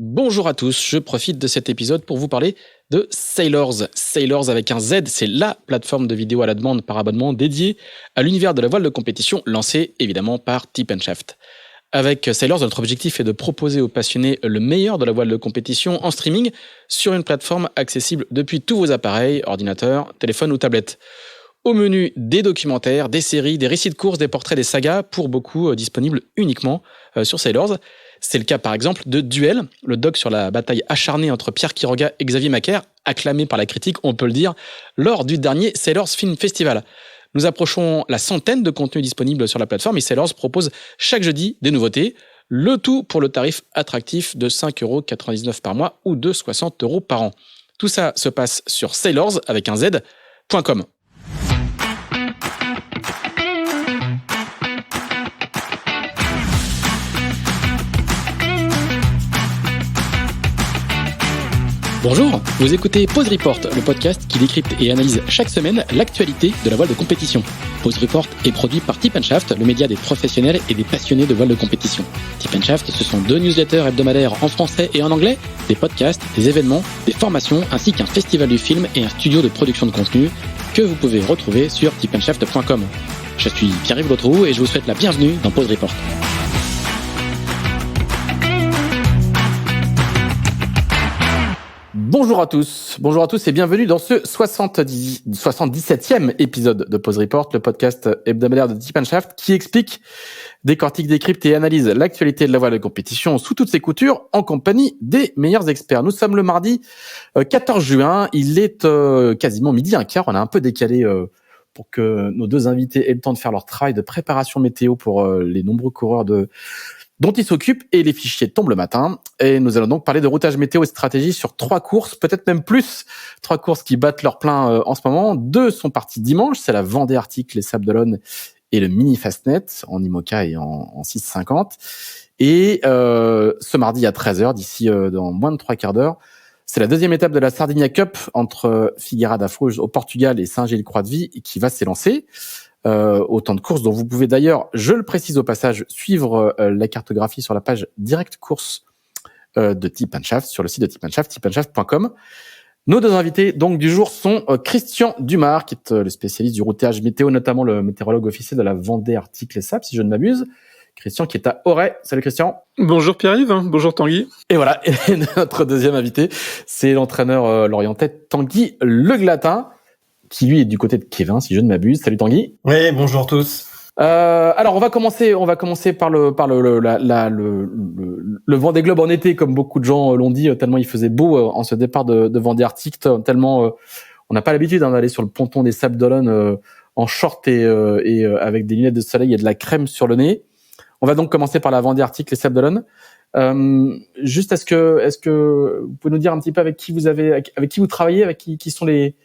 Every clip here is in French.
Bonjour à tous, je profite de cet épisode pour vous parler de Sailors. Sailors avec un Z, c'est la plateforme de vidéo à la demande par abonnement dédiée à l'univers de la voile de compétition, lancée évidemment par Tip & Shaft. Avec Sailors, notre objectif est de proposer aux passionnés le meilleur de la voile de compétition en streaming sur une plateforme accessible depuis tous vos appareils, ordinateurs, téléphones ou tablettes. Au menu, des documentaires, des séries, des récits de courses, des portraits, des sagas, pour beaucoup disponibles uniquement sur Sailors. C'est le cas par exemple de Duel, le doc sur la bataille acharnée entre Pierre Quiroga et Xavier Macaire, acclamé par la critique, on peut le dire, lors du dernier Sailors Film Festival. Nous approchons la centaine de contenus disponibles sur la plateforme et Sailors propose chaque jeudi des nouveautés, le tout pour le tarif attractif de 5,99€ par mois ou de 60€ par an. Tout ça se passe sur sailors avec un Z.com. Bonjour, vous écoutez Pause Report, le podcast qui décrypte et analyse chaque semaine l'actualité de la voile de compétition. Pause Report est produit par Tip & Shaft, le média des professionnels et des passionnés de voile de compétition. Tip & Shaft, ce sont 2 newsletters hebdomadaires en français et en anglais, des podcasts, des événements, des formations, ainsi qu'un festival du film et un studio de production de contenu que vous pouvez retrouver sur tipandshaft.com. Je suis Pierre-Yves Lotrou et je vous souhaite la bienvenue dans Pause Report. Bonjour à tous et bienvenue dans ce 77e épisode de Pause Report, le podcast hebdomadaire de Tip & Shaft qui explique, décortique, décrypte et analyse l'actualité de la voile de compétition sous toutes ses coutures en compagnie des meilleurs experts. Nous sommes le mardi 14 juin, il est quasiment midi un quart, on a un peu décalé pour que nos deux invités aient le temps de faire leur travail de préparation météo pour les nombreux coureurs dont ils s'occupent et les fichiers tombent le matin. Et nous allons donc parler de routage météo et stratégie sur 3 courses, peut-être même plus. 3 courses qui battent leur plein en ce moment. 2 sont parties dimanche, c'est la Vendée Arctic, les Sables d'Olonne et le Mini Fastnet en IMOCA et en 650. Et ce mardi à 13h, d'ici dans moins de 3 quarts d'heure, c'est la 2e étape de la Sardinia Cup entre Figueira da Foz au Portugal et Saint-Gilles-Croix-de-Vie qui va s'élancer. Autant de courses dont vous pouvez d'ailleurs, je le précise au passage, suivre la cartographie sur la page Direct Course de Tip & Shaft, sur le site de Tip & Shaft, tipandshaft.com. Nos 2 invités donc du jour sont Christian Dumas, qui est le spécialiste du routage météo, notamment le météorologue officiel de la Vendée Arctic Les Sables, si je ne m'abuse. Christian qui est à Auray. Salut Christian. Bonjour Pierre-Yves, bonjour Tanguy. Et voilà, et notre deuxième invité, c'est l'entraîneur lorientais Tanguy Le Glatin, qui lui est du côté de Kévin, si je ne m'abuse. Salut Tanguy. Oui, bonjour tous. Alors on va commencer par le Vendée Globe en été, comme beaucoup de gens l'ont dit, tellement il faisait beau en ce départ de Vendée Arctique, tellement on n'a pas l'habitude d'aller sur le ponton des Sables d'Olonne en short et avec des lunettes de soleil et de la crème sur le nez. On va donc commencer par la Vendée Arctique, les Sables d'Olonne. Juste, est-ce que vous pouvez nous dire un petit peu avec qui vous travaillez, avec qui sont les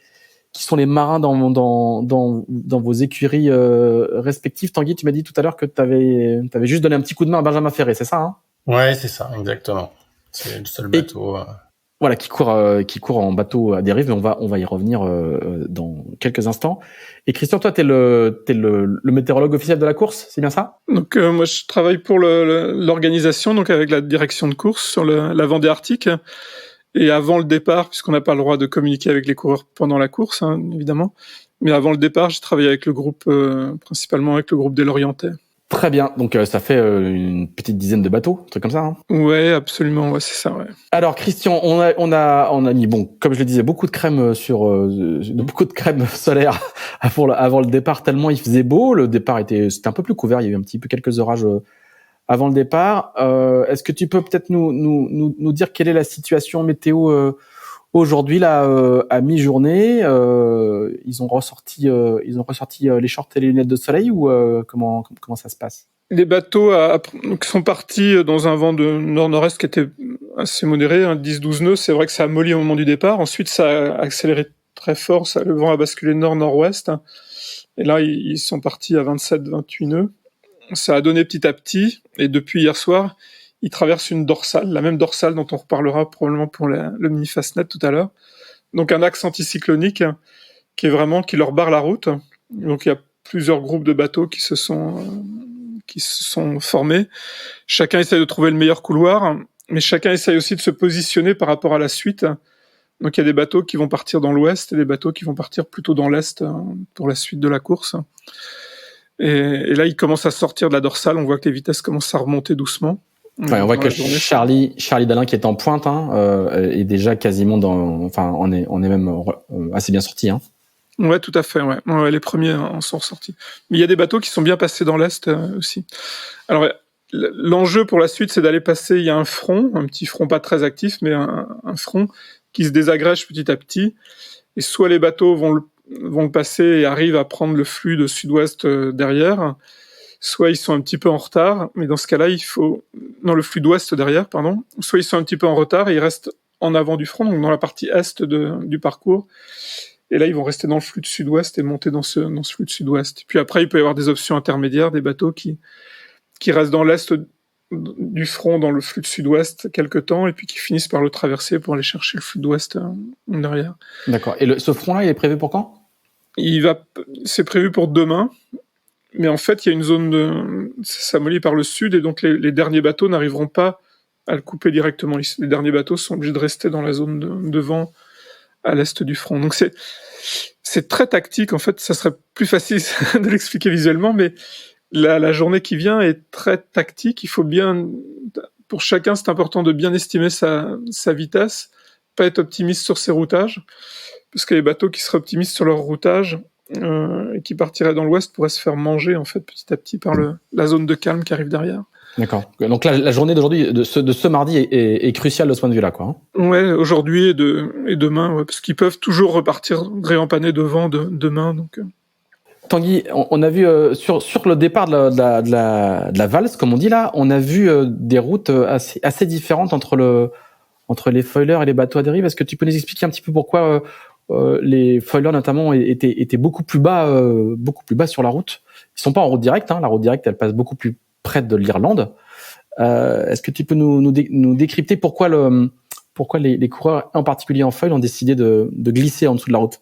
marins dans vos écuries respectives. Tanguy, tu m'as dit tout à l'heure que t'avais juste donné un petit coup de main à Benjamin Ferré, c'est ça, hein? Ouais, c'est ça, exactement. C'est le seul bateau. Voilà, qui court en bateau à dérive, mais on va y revenir dans quelques instants. Et Christian, toi, t'es le météorologue officiel de la course, c'est bien ça? Donc moi, je travaille pour l'organisation, donc avec la direction de course sur la Vendée Arctique. Et avant le départ, puisqu'on n'a pas le droit de communiquer avec les coureurs pendant la course, hein, évidemment. Mais avant le départ, j'ai travaillé avec le groupe, principalement avec le groupe des Lorientais. Très bien. Donc ça fait une petite dizaine de bateaux, un truc comme ça, hein? Ouais, absolument. Ouais, c'est ça. Ouais. Alors Christian, on a mis, bon, comme je le disais, beaucoup de crème solaire avant le départ, tellement il faisait beau. Le départ c'était un peu plus couvert. Il y a eu un petit peu quelques orages avant le départ. Est-ce que tu peux peut-être nous dire quelle est la situation météo aujourd'hui là à mi-journée? Ils ont ressorti les shorts et les lunettes de soleil ou comment ça se passe? Les bateaux sont partis dans un vent de nord-nord-est qui était assez modéré, 10-12 nœuds. C'est vrai que ça a molli au moment du départ. Ensuite, ça a accéléré très fort. Le vent a basculé nord-nord-ouest. Et là, ils sont partis à 27-28 nœuds. Ça a donné petit à petit, et depuis hier soir, ils traversent une dorsale, la même dorsale dont on reparlera probablement pour le Mini Fastnet tout à l'heure. Donc un axe anticyclonique qui leur barre la route. Donc il y a plusieurs groupes de bateaux qui se sont formés. Chacun essaie de trouver le meilleur couloir. mais chacun essaye aussi de se positionner par rapport à la suite. Donc il y a des bateaux qui vont partir dans l'ouest et des bateaux qui vont partir plutôt dans l'est pour la suite de la course. Et là, ils commencent à sortir de la dorsale. On voit que les vitesses commencent à remonter doucement. Ouais, on voit que Charlie Dalin, qui est en pointe, est déjà quasiment on est même assez bien sorti. Ouais, tout à fait. Ouais, les premiers en sont ressortis. Mais il y a des bateaux qui sont bien passés dans l'est aussi. Alors, l'enjeu pour la suite, c'est d'aller passer. Il y a un petit front pas très actif, mais un front qui se désagrège petit à petit. Et soit les bateaux vont le passer et arrivent à prendre le flux de sud-ouest derrière, soit ils sont un petit peu en retard. Mais dans ce cas-là, le flux d'ouest derrière, pardon. Soit ils sont un petit peu en retard et ils restent en avant du front, donc dans la partie est du parcours. Et là, ils vont rester dans le flux de sud-ouest et monter dans ce flux de sud-ouest. Puis après, il peut y avoir des options intermédiaires, des bateaux qui restent dans l'est du front, dans le flux de sud-ouest, quelque temps, et puis qui finissent par le traverser pour aller chercher le flux d'ouest derrière. D'accord. Et ce front-là, il est prévu pour quand ? C'est prévu pour demain. Mais en fait, il y a une zone ça mollit par le sud, et donc les derniers bateaux n'arriveront pas à le couper directement. Les derniers bateaux sont obligés de rester dans la zone de vent à l'est du front. Donc c'est très tactique. En fait, ça serait plus facile de l'expliquer visuellement, mais la journée qui vient est très tactique. Il faut pour chacun, c'est important de bien estimer sa vitesse, pas être optimiste sur ses routages, parce que les bateaux qui seraient optimistes sur leur routage et qui partiraient dans l'ouest pourraient se faire manger en fait petit à petit par la zone de calme qui arrive derrière. D'accord. Donc la journée d'aujourd'hui, de ce mardi, est cruciale de ce point de vue-là, quoi. Ouais, aujourd'hui et demain, parce qu'ils peuvent toujours repartir réempanner devant demain, donc. Tanguy, on a vu sur le départ de la valse, comme on dit là, on a vu des routes assez différentes entre les foilers et les bateaux à dérive. Est-ce que tu peux nous expliquer un petit peu pourquoi les foilers notamment étaient beaucoup plus bas sur la route? Ils sont pas en route directe, la route directe elle passe beaucoup plus près de l'Irlande. Est-ce que tu peux nous décrypter pourquoi les coureurs, en particulier en foil, ont décidé de glisser en dessous de la route?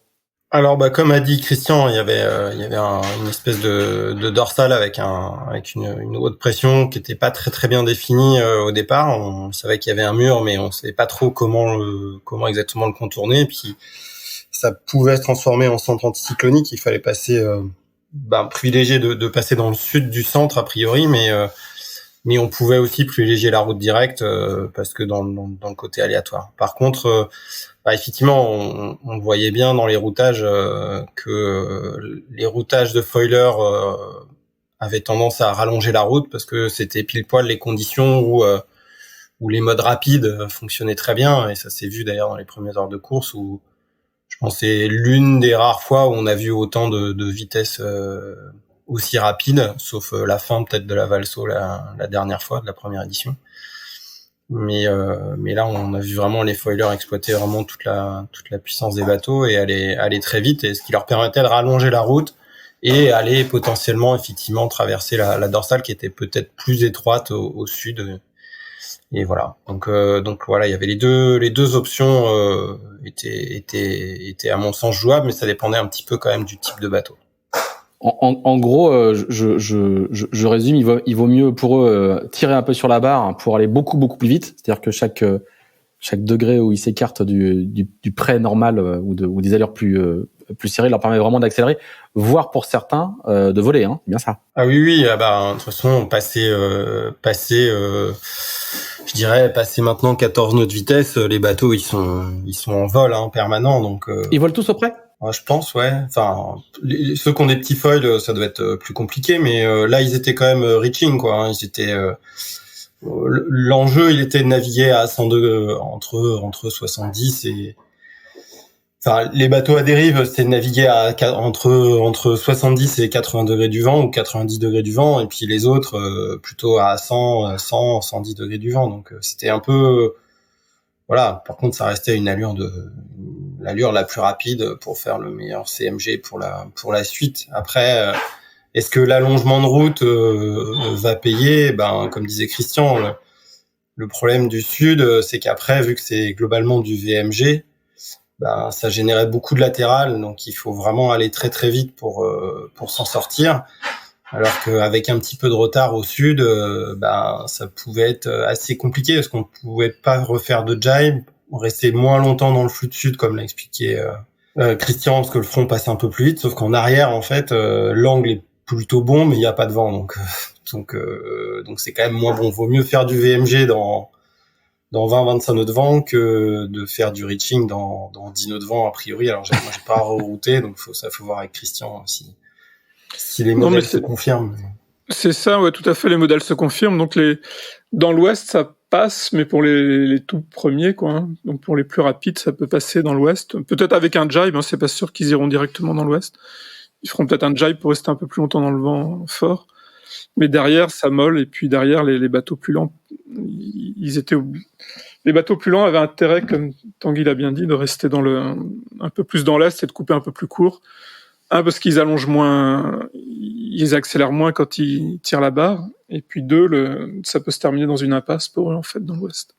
Alors, comme a dit Christian, il y avait une espèce de dorsale avec une haute pression qui était pas très très bien définie au départ. On savait qu'il y avait un mur, mais on savait pas trop comment exactement le contourner. Et puis ça pouvait se transformer en centre anticyclonique. Il fallait passer, privilégier de passer dans le sud du centre a priori, mais on pouvait aussi privilégier la route directe parce que dans le côté aléatoire. Par contre, effectivement, on voyait bien dans les routages que les routages de foiler avaient tendance à rallonger la route parce que c'était pile poil les conditions où les modes rapides fonctionnaient très bien, et ça s'est vu d'ailleurs dans les premières heures de course où je pense que c'est l'une des rares fois où on a vu autant de vitesse aussi rapide, sauf la fin peut-être de la Valso la dernière fois de la première édition. Mais là on a vu vraiment les foilers exploiter vraiment toute la puissance des bateaux et aller très vite, et ce qui leur permettait de rallonger la route et aller potentiellement effectivement traverser la dorsale qui était peut-être plus étroite au sud. Et voilà. Donc voilà, il y avait les deux options étaient à mon sens jouables, mais ça dépendait un petit peu quand même du type de bateau. En gros, je résume, il vaut mieux pour eux tirer un peu sur la barre pour aller beaucoup beaucoup plus vite. C'est-à-dire que chaque degré où ils s'écartent du près normal ou des allures plus serrées leur permet vraiment d'accélérer, voire pour certains de voler. C'est bien ça. Ah oui. De toute façon, passer je dirais passer maintenant 14 nœuds de vitesse, les bateaux ils sont en vol permanent, donc. Ils volent tous au près? Je pense, ouais. Enfin, ceux qui ont des petits foils, ça doit être plus compliqué, mais là, ils étaient quand même reaching, quoi. Ils étaient. L'enjeu, il était de naviguer à 100 degrés, entre 70 et. Enfin, les bateaux à dérive, c'était de naviguer entre 70 et 80 degrés du vent ou 90 degrés du vent, et puis les autres plutôt à 110 degrés du vent. Donc c'était un peu. Voilà. Par contre, ça restait l'allure la plus rapide pour faire le meilleur CMG pour la suite. Après, est-ce que l'allongement de route va payer? Comme disait Christian, le problème du sud, c'est qu'après, vu que c'est globalement du VMG, ça générait beaucoup de latéral, donc il faut vraiment aller très très vite pour s'en sortir. Alors qu'avec un petit peu de retard au sud, ça pouvait être assez compliqué parce qu'on pouvait pas refaire de jibe, on restait moins longtemps dans le flux de sud comme l'a expliqué Christian, parce que le front passait un peu plus vite, sauf qu'en arrière, en fait, l'angle est plutôt bon, mais il n'y a pas de vent, donc c'est quand même moins bon. Vaut mieux faire du VMG dans 20-25 nœuds de vent que de faire du reaching dans 10 nœuds de vent a priori. Alors moi j'ai pas rerouté, donc faut voir avec Christian si les modèles se confirment. C'est ça, ouais, tout à fait, les modèles se confirment. Donc dans l'ouest, ça passe, mais pour les tout premiers, quoi. Hein. Donc pour les plus rapides, ça peut passer dans l'ouest. Peut-être avec un jibe, hein, c'est pas sûr qu'ils iront directement dans l'ouest. Ils feront peut-être un jibe pour rester un peu plus longtemps dans le vent fort. Mais derrière, ça molle, et puis derrière, les bateaux plus lents, les bateaux plus lents avaient intérêt, comme Tanguy l'a bien dit, de rester un peu plus dans l'est et de couper un peu plus court. Un, parce qu'ils allongent moins, ils accélèrent moins quand ils tirent la barre. Et puis deux, ça peut se terminer dans une impasse pour eux, en fait, dans l'ouest.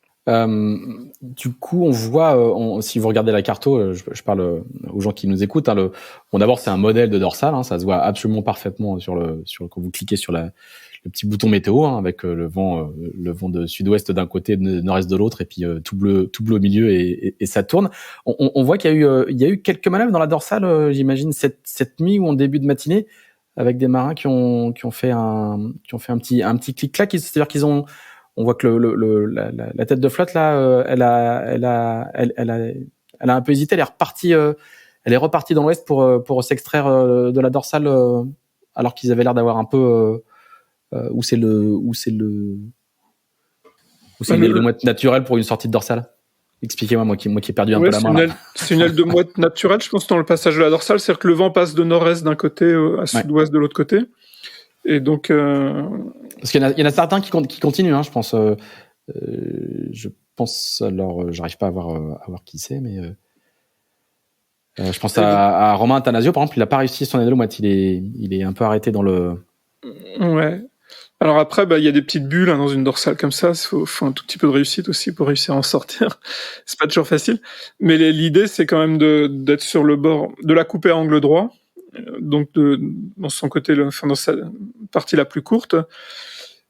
Du coup, on voit, si vous regardez la carto, je parle aux gens qui nous écoutent, hein, d'abord, c'est un modèle de dorsale, hein, ça se voit absolument parfaitement quand vous cliquez sur le petit bouton météo, hein, avec le vent de sud-ouest d'un côté, de nord-est de l'autre, et puis tout bleu au milieu, et ça tourne. On voit qu'il y a eu quelques manœuvres dans la dorsale, j'imagine, cette nuit ou en début de matinée, avec des marins qui ont fait un petit clic-clac, c'est-à-dire on voit que la tête de flotte là, elle a un peu hésité. Elle est repartie dans l'ouest pour s'extraire de la dorsale, alors qu'ils avaient l'air d'avoir un peu où c'est le mouette naturel pour une sortie de dorsale. Expliquez-moi, moi qui ai perdu un peu la main. C'est une aile de mouette naturelle, je pense, dans le passage de la dorsale, c'est-à-dire que le vent passe de nord-est d'un côté à sud-ouest de l'autre côté. Et donc, parce qu'il y en a certains qui continuent, hein, je pense. Alors, j'arrive pas à voir qui c'est, mais je pense à Romain Athanasio, par exemple, il a pas réussi son aile de mouette. Il est un peu arrêté dans le. Ouais. Alors après, il y a des petites bulles, hein, dans une dorsale comme ça. Faut un tout petit peu de réussite aussi pour réussir à en sortir. C'est pas toujours facile. Mais l'idée, c'est quand même d'être sur le bord, de la couper à angle droit. Donc dans son côté, dans sa partie la plus courte,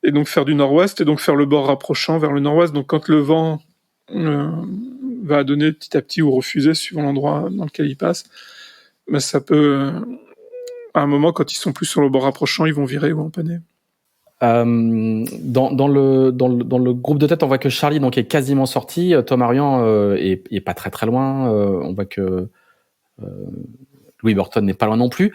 et donc faire du nord-ouest, et donc faire le bord rapprochant vers le nord-ouest. Donc quand le vent va donner petit à petit ou refuser suivant l'endroit dans lequel il passe, ça peut, à un moment, quand ils sont plus sur le bord rapprochant, ils vont virer ou empanner. Dans le groupe de tête, on voit que Charlie donc est quasiment sorti. Tom Arian est pas très très loin. On voit que Louis Burton n'est pas loin non plus.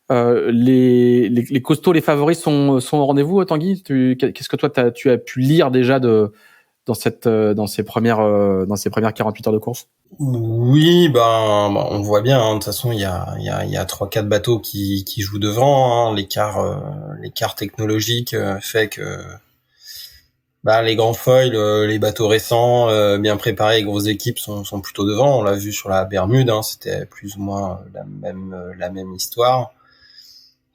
Les costauds, les favoris sont au rendez-vous, Tanguy. Qu'est-ce que toi tu as pu lire déjà dans ces premières 48 heures de course? Oui, on voit bien, hein. De toute façon, il y a 3-4 bateaux qui jouent devant, hein. L'écart technologique fait que les grands foils, les bateaux récents, bien préparés, les grosses équipes sont plutôt devant. On l'a vu sur la Bermude, hein, c'était plus ou moins la même histoire.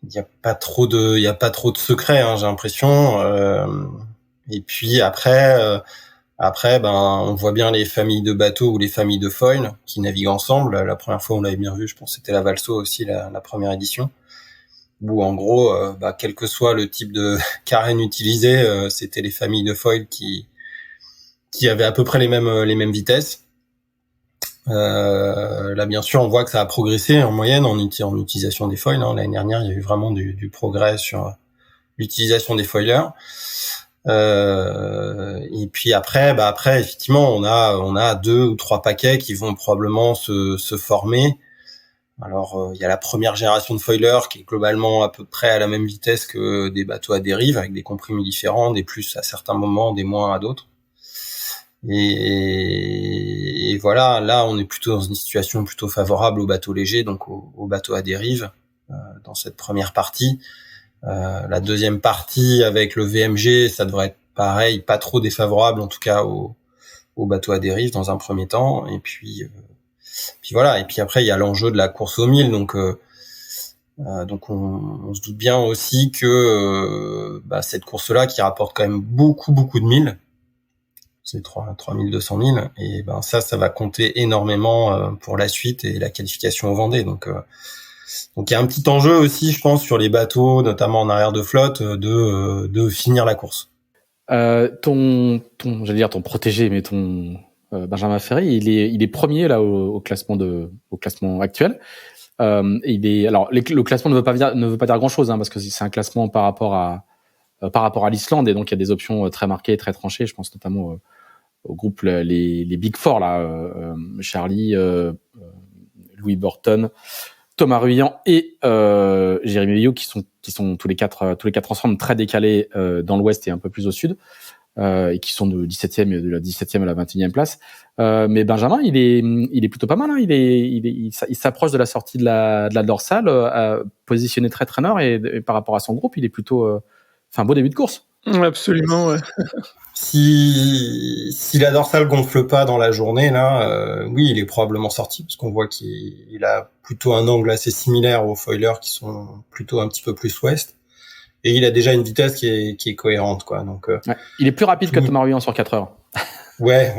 Il y a pas trop de secrets, hein, j'ai l'impression. Et puis après, on voit bien les familles de bateaux ou les familles de foils qui naviguent ensemble. La première fois, on l'avait bien vu, je pense que c'était la Valso aussi, la première édition, où en gros, quel que soit le type de carène utilisé, c'était les familles de foils qui avaient à peu près les mêmes vitesses. Là, bien sûr, on voit que ça a progressé en moyenne en utilisation des foils, hein. L'année dernière, il y a eu vraiment du progrès sur l'utilisation des foilers. Et puis après, effectivement, on a 2 ou 3 paquets qui vont probablement se former. Alors, il y a la première génération de foilers qui est globalement à peu près à la même vitesse que des bateaux à dérive, avec des compromis différents, des plus à certains moments, des moins à d'autres. Et voilà, là, on est plutôt dans une situation plutôt favorable aux bateaux légers, donc aux bateaux à dérive, dans cette première partie. La deuxième partie avec le VMG, ça devrait être pareil, pas trop défavorable en tout cas aux bateaux à dérive dans un premier temps. Et puis voilà. Et puis après il y a l'enjeu de la course au 1000, donc on se doute bien aussi que cette course-là qui rapporte quand même beaucoup de milles, c'est 3200 milles, et ça va compter énormément pour la suite et la qualification au Vendée. Donc Donc il y a un petit enjeu aussi, je pense, sur les bateaux, notamment en arrière de flotte, de finir la course. J'allais dire ton protégé, mais ton Benjamin Ferry, il est premier là au classement actuel. Le classement ne veut pas dire grand chose, parce que c'est un classement par rapport à l'Islande, et donc il y a des options très marquées, très tranchées. Je pense notamment au groupe les Big Four là, Charlie, Louis Burton, Thomas Ruyant et Jérémy Villot, qui sont tous les quatre ensemble très décalés dans l'Ouest et un peu plus au Sud, et qui sont de la 17e à la 21e place. Mais Benjamin, il est plutôt pas mal, hein. Il s'approche de la sortie de la dorsale, positionné très nord, et par rapport à son groupe, il est plutôt un beau début de course. Absolument, ouais. Si la dorsale gonfle pas dans la journée, là, oui, il est probablement sorti, parce qu'on voit qu'il a plutôt un angle assez similaire aux foilers qui sont plutôt un petit peu plus ouest. Et il a déjà une vitesse qui est cohérente, quoi. Donc, ouais. Il est plus rapide que Thomas Ruyant sur 4 heures. Ouais.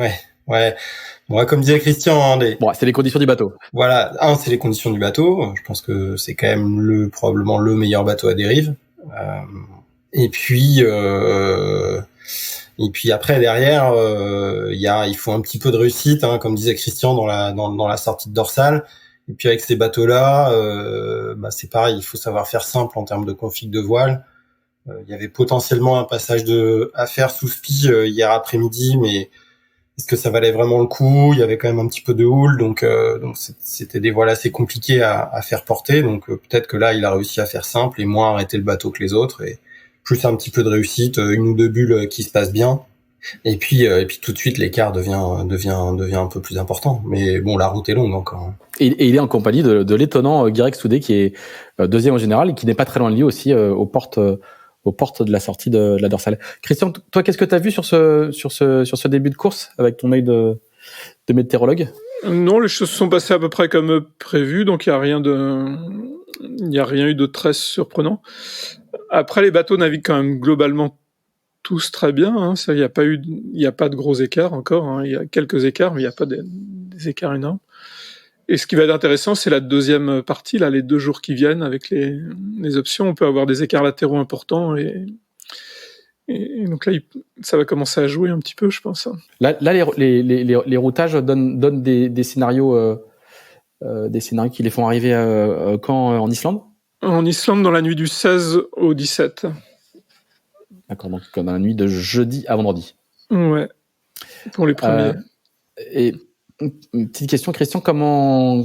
Bon, comme disait Christian, c'est les conditions du bateau. Voilà. C'est les conditions du bateau. Je pense que c'est quand même probablement le meilleur bateau à dérive. Et puis après derrière, il faut un petit peu de réussite, comme disait Christian dans la sortie de dorsale. Et puis avec ces bateaux-là, c'est pareil, il faut savoir faire simple en termes de config de voile. Il y avait potentiellement un passage à faire sous spi hier après-midi, mais est-ce que ça valait vraiment le coup? Il y avait quand même un petit peu de houle, donc c'était des voiles assez compliquées à faire porter. Donc peut-être que là, il a réussi à faire simple et moins arrêter le bateau que les autres, et plus un petit peu de réussite, une ou deux bulles qui se passent bien. Et puis tout de suite l'écart devient un peu plus important. Mais bon, la route est longue encore. Et il est en compagnie de l'étonnant Guirec Soudé, qui est deuxième au général et qui n'est pas très loin de lui aussi, aux portes de la sortie de la dorsale. Christian, toi, qu'est-ce que tu as vu sur ce début de course avec ton œil de météorologue? Non, les choses se sont passées à peu près comme prévu, donc il y a rien eu de très surprenant. Après, les bateaux naviguent quand même globalement tous très bien, ça, il y a pas de gros écarts encore, il y a quelques écarts, mais il n'y a pas des écarts énormes. Et ce qui va être intéressant, c'est la deuxième partie, là, les 2 jours qui viennent avec les options. On peut avoir des écarts latéraux importants, et donc là, ça va commencer à jouer un petit peu, je pense. Là, les routages donnent des scénarios qui les font arriver quand en Islande? En Islande, dans la nuit du 16 au 17. D'accord, donc dans la nuit de jeudi à vendredi. Ouais, pour les premiers. Et une petite question, Christian, comment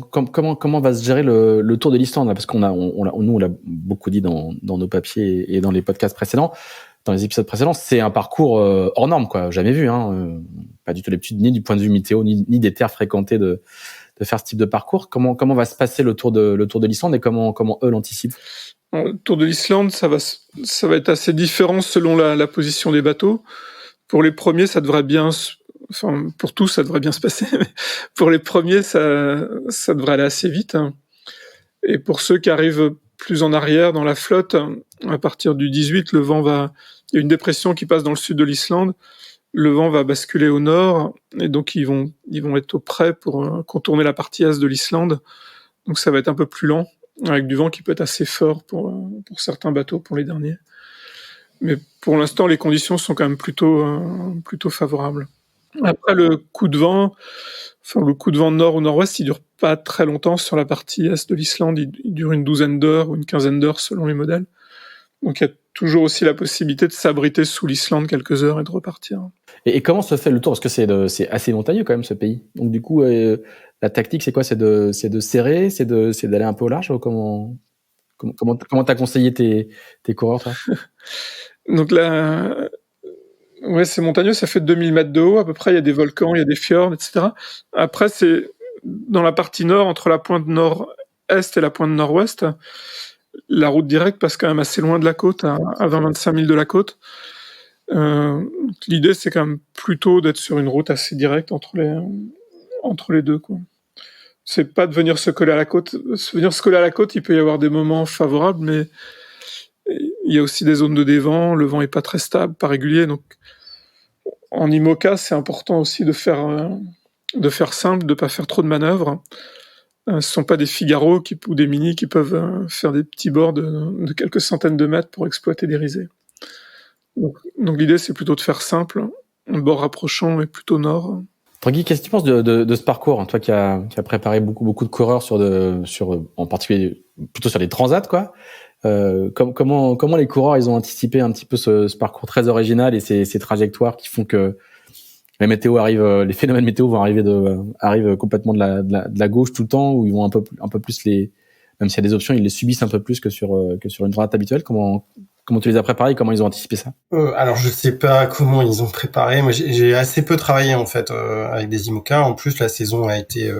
va se gérer le Tour de l'Islande? Parce qu'on on l'a beaucoup dit dans nos papiers et dans les podcasts précédents, dans les épisodes précédents, c'est un parcours hors norme, quoi, jamais vu, pas du tout l'habitude, ni du point de vue météo, ni des terres fréquentées de faire ce type de parcours. Comment va se passer le Tour de l'Islande, et comment eux l'anticipent? Le Tour de l'Islande, ça va être assez différent selon la position des bateaux. Pour les premiers, ça devrait bien, pour tous, ça devrait bien se passer. Mais pour les premiers, ça devrait aller assez vite. Et pour ceux qui arrivent plus en arrière dans la flotte, à partir du 18, il y a une dépression qui passe dans le sud de l'Islande. Le vent va basculer au nord, et donc ils vont être au près pour contourner la partie est de l'Islande. Donc ça va être un peu plus lent, avec du vent qui peut être assez fort pour certains bateaux, pour les derniers. Mais pour l'instant, les conditions sont quand même plutôt favorables. Après, le coup de vent nord ou nord-ouest, il dure pas très longtemps sur la partie est de l'Islande. Il dure une 12aine d'heures ou une 15aine d'heures selon les modèles. Donc il y a toujours aussi la possibilité de s'abriter sous l'Islande quelques heures et de repartir. Et comment se fait le tour? Parce que c'est assez montagneux quand même, ce pays. Donc du coup, la tactique, c'est quoi? C'est de serrer, c'est d'aller un peu au large? Comment t'as conseillé tes coureurs, toi? Donc là, ouais, c'est montagneux, ça fait 2000 mètres de haut à peu près. Il y a des volcans, il y a des fjords, etc. Après, c'est dans la partie nord, entre la pointe nord-est et la pointe nord-ouest. La route directe passe quand même assez loin de la côte, à 20-25 000 de la côte. L'idée, c'est quand même plutôt d'être sur une route assez directe entre les deux, quoi. C'est pas de venir se coller à la côte. Venir se coller à la côte, il peut y avoir des moments favorables, mais il y a aussi des zones de dévent. Le vent est pas très stable, pas régulier. Donc, en IMOCA, c'est important aussi de faire simple, de pas faire trop de manœuvres. Ce sont pas des Figaro ou des Mini qui peuvent faire des petits bords de quelques centaines de mètres pour exploiter des risées. Donc l'idée, c'est plutôt de faire simple, un bord rapprochant et plutôt nord. Tanguy, qu'est-ce que tu penses de ce parcours, hein, toi qui a préparé beaucoup de coureurs sur en particulier plutôt sur les transats, quoi. Comment les coureurs ils ont anticipé un petit peu ce parcours très original et ces trajectoires qui font que les phénomènes météo arrivent complètement de la gauche tout le temps, où ils vont un peu plus même s'il y a des options, ils les subissent un peu plus que sur une transat habituelle. Comment tu les as préparés et comment ils ont anticipé ça? Alors je sais pas comment ils ont préparé. Moi j'ai assez peu travaillé en fait avec des IMOCA. En plus la saison a été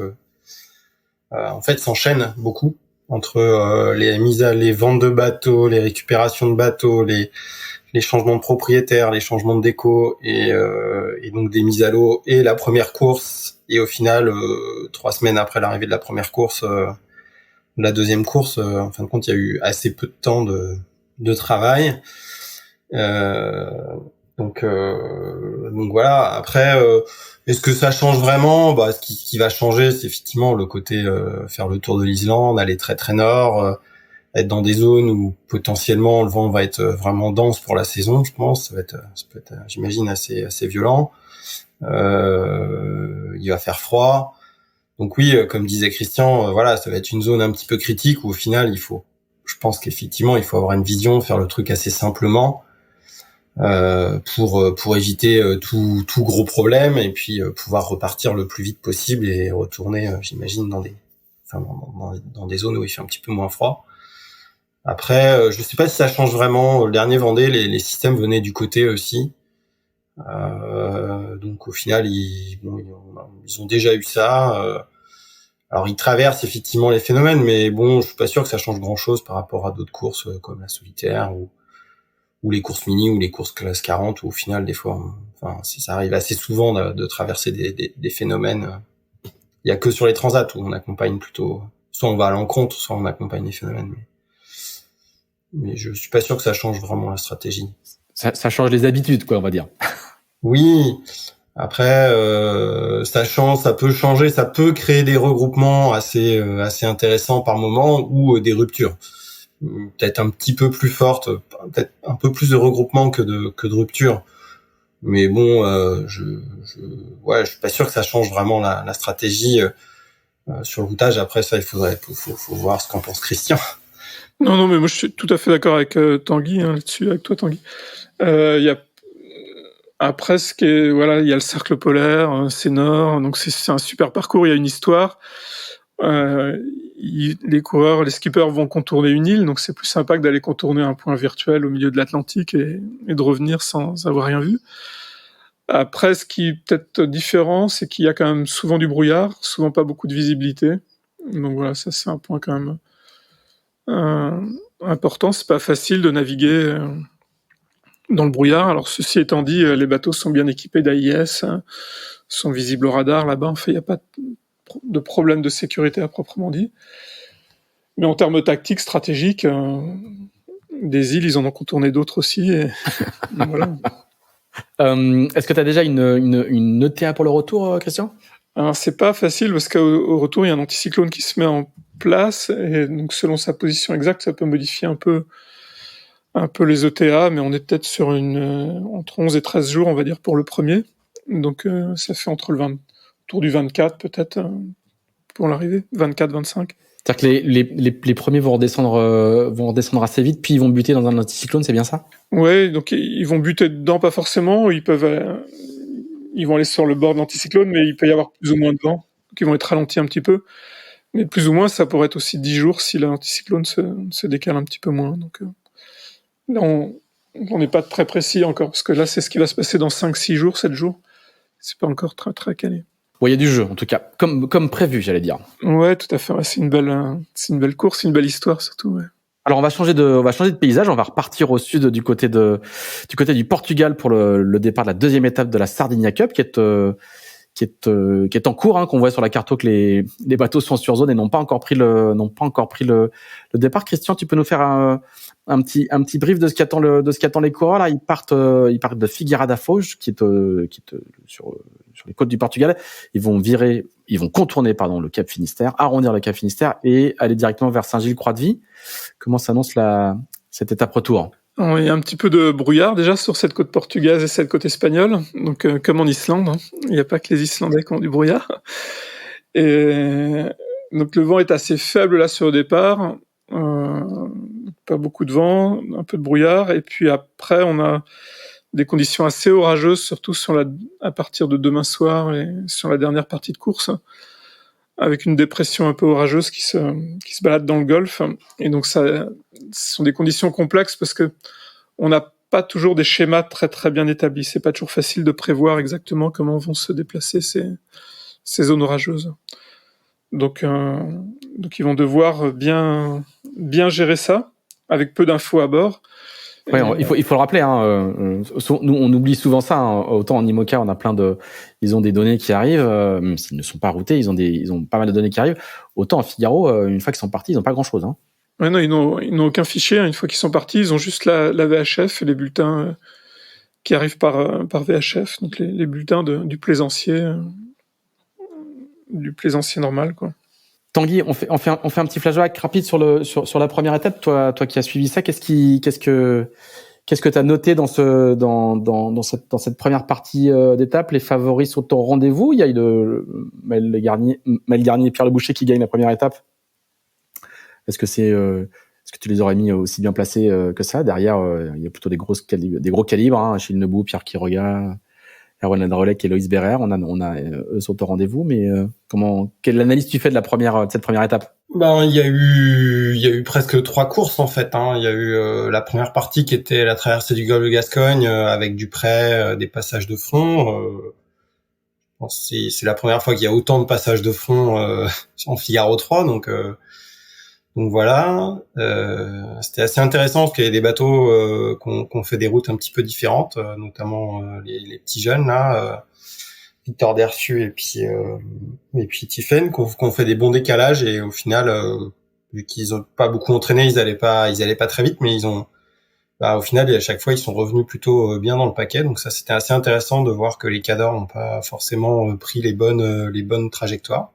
en fait s'enchaîne beaucoup entre les ventes de bateaux, les récupérations de bateaux, les changements de propriétaires, les changements de déco et donc des mises à l'eau et la première course. Et au final 3 semaines après l'arrivée de la première course, la deuxième course, en fin de compte il y a eu assez peu de temps de travail. Donc voilà. Après, est-ce que ça change vraiment? Ce qui va changer, c'est effectivement le côté faire le tour de l'Islande, aller très très nord, être dans des zones où potentiellement le vent va être vraiment dense pour la saison. Je pense, ça peut être, j'imagine, assez violent. Il va faire froid. Donc oui, comme disait Christian, voilà, ça va être une zone un petit peu critique où au final je pense qu'effectivement il faut avoir une vision, faire le truc assez simplement. Pour éviter tout gros problème et puis pouvoir repartir le plus vite possible et retourner j'imagine dans des zones où il fait un petit peu moins froid. Après je sais pas si ça change vraiment. Le dernier Vendée, les systèmes venaient du côté aussi, donc au final ils ont déjà eu ça. Alors ils traversent effectivement les phénomènes, mais bon, je suis pas sûr que ça change grand chose par rapport à d'autres courses comme la solitaire ou les courses mini ou les courses classe 40, où au final des fois si ça arrive assez souvent de traverser des phénomènes. Il y a que sur les transats où on accompagne plutôt, soit on va à l'encontre, soit on accompagne les phénomènes, mais je suis pas sûr que ça change vraiment la stratégie. Ça change les habitudes, quoi, on va dire. Oui, après ça peut changer, ça peut créer des regroupements assez intéressants par moment, ou des ruptures peut-être un petit peu plus fortes, peut-être un peu plus de regroupement que de rupture. Mais bon, je suis pas sûr que ça change vraiment la stratégie sur le routage. Après ça, faut voir ce qu'en pense Christian. Non, mais moi je suis tout à fait d'accord avec Tanguy là-dessus, avec toi Tanguy. Il y a après il y a le cercle polaire, c'est nord, donc c'est un super parcours, il y a une histoire. Les coureurs, les skippers vont contourner une île, donc c'est plus sympa que d'aller contourner un point virtuel au milieu de l'Atlantique et de revenir sans avoir rien vu. Après, ce qui est peut-être différent, c'est qu'il y a quand même souvent du brouillard, souvent pas beaucoup de visibilité. Donc voilà, ça c'est un point quand même important. C'est pas facile de naviguer dans le brouillard. Alors ceci étant dit, les bateaux sont bien équipés d'AIS, sont visibles au radar là-bas. Enfin, il n'y a pas de problème de sécurité à proprement dit. Mais en termes tactiques, stratégiques, des îles, ils en ont contourné d'autres aussi. Et voilà. Est-ce que tu as déjà une ETA pour le retour, Christian? Alors, c'est pas facile parce qu'au retour, il y a un anticyclone qui se met en place. Et donc, selon sa position exacte, ça peut modifier un peu les ETA. Mais on est peut-être sur entre 11 et 13 jours, on va dire, pour le premier. Donc, ça fait autour du 24 peut-être pour l'arrivée. 24-25. C'est-à-dire que les premiers vont redescendre assez vite, puis ils vont buter dans un anticyclone, c'est bien ça? Ouais, donc ils vont buter dedans, pas forcément. Ils vont aller sur le bord de l'anticyclone, mais il peut y avoir plus ou moins de vent. Donc ils vont être ralentis un petit peu. Mais plus ou moins, ça pourrait être aussi 10 jours si l'anticyclone se décale un petit peu moins. Donc là, on n'est pas très précis encore, parce que là, c'est ce qui va se passer dans 5-6 jours, 7 jours. C'est pas encore très, très calé. Ouais, il y a du jeu, en tout cas, comme prévu, j'allais dire. Ouais, tout à fait. Ouais, c'est une belle course, une belle histoire, surtout. Ouais. Alors, on va changer de paysage. On va repartir au sud du côté du Portugal pour le départ de la deuxième étape de la Sardinia Cup, qui est en cours, qu'on voit sur la carte que les bateaux sont sur zone et n'ont pas encore pris le départ. Christian, tu peux nous faire un petit brief de ce qu'attend les coureurs là. Ils partent de Figueira da Foz, qui est sur les côtes du Portugal. Ils vont virer ils vont contourner le Cap Finistère, arrondir le Cap Finistère et aller directement vers Saint-Gilles-Croix-de-Vie. Comment s'annonce cette étape retour? Il y a un petit peu de brouillard déjà sur cette côte portugaise et cette côte espagnole, donc comme en Islande, il n'y a pas que les Islandais qui ont du brouillard. Et donc le vent est assez faible là sur le départ, pas beaucoup de vent, un peu de brouillard, et puis après on a des conditions assez orageuses, surtout à partir de demain soir et sur la dernière partie de course, avec une dépression un peu orageuse qui se balade dans le golfe. Et donc ce sont des conditions complexes parce que on n'a pas toujours des schémas très très bien établis. C'est pas toujours facile de prévoir exactement comment vont se déplacer ces zones orageuses. Donc ils vont devoir bien gérer ça avec peu d'infos à bord. Ouais, il faut le rappeler. Nous, on oublie souvent ça. Autant en IMOCA, ils ont des données qui arrivent, même s'ils ne sont pas routés, ils ont pas mal de données qui arrivent. Autant en Figaro, une fois qu'ils sont partis, ils n'ont pas grand-chose. Ouais, non, ils n'ont aucun fichier. Une fois qu'ils sont partis, ils ont juste la VHF et les bulletins qui arrivent par VHF, donc les bulletins du plaisancier normal, quoi. Tanguy, on fait un petit flashback rapide sur la première étape. Toi qui as suivi ça, qu'est-ce que tu as noté dans cette première partie d'étape? Les favoris sont au rendez-vous. Il y a eu Maël Garnier et Pierre Le Boucher qui gagnent la première étape. Est-ce que tu les aurais mis aussi bien placés que ça? Derrière, il y a plutôt des gros calibres, Achille Nebou, Pierre Quiroga, Erwan Adrolek et Loïs Berrer, eux sont au rendez-vous, mais quelle analyse tu fais de cette première étape? Il y a eu presque 3 courses en fait. Il y a eu la première partie qui était la traversée du golfe de Gascogne avec du près, des passages de front. C'est la première fois qu'il y a autant de passages de front en Figaro 3, donc voilà. C'était assez intéressant parce qu'il y a des bateaux qu'on fait des routes un petit peu différentes, notamment les petits jeunes là, Victor Dercieux et puis Tiffen, qu'on fait des bons décalages, et au final, vu qu'ils ont pas beaucoup entraîné, ils allaient pas très vite, mais au final, à chaque fois, ils sont revenus plutôt bien dans le paquet. Donc ça, c'était assez intéressant de voir que les cadors n'ont pas forcément pris les bonnes trajectoires.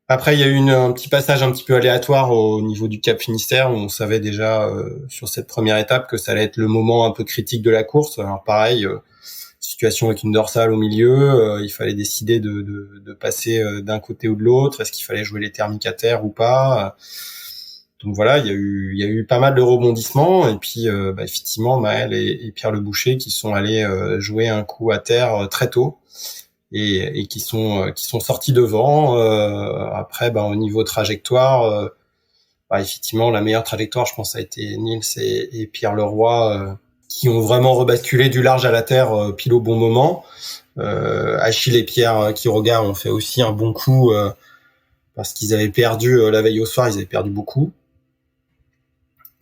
Après, il y a eu un petit passage un petit peu aléatoire au niveau du Cap Finistère, où on savait déjà sur cette première étape que ça allait être le moment un peu critique de la course. Alors pareil, situation avec une dorsale au milieu, il fallait décider de passer d'un côté ou de l'autre. Est-ce qu'il fallait jouer les thermiques à terre ou pas? Donc voilà, il y a eu pas mal de rebondissements, et puis effectivement Maël et Pierre Le Boucher qui sont allés jouer un coup à terre très tôt. Et qui sont sortis devant. Après, au niveau trajectoire, effectivement, la meilleure trajectoire, je pense, a été Nils et Pierre Leroy, qui ont vraiment rebasculé du large à la terre pile au bon moment. Achille et Pierre Quiroga ont fait aussi un bon coup parce qu'ils avaient perdu la veille au soir, ils avaient perdu beaucoup.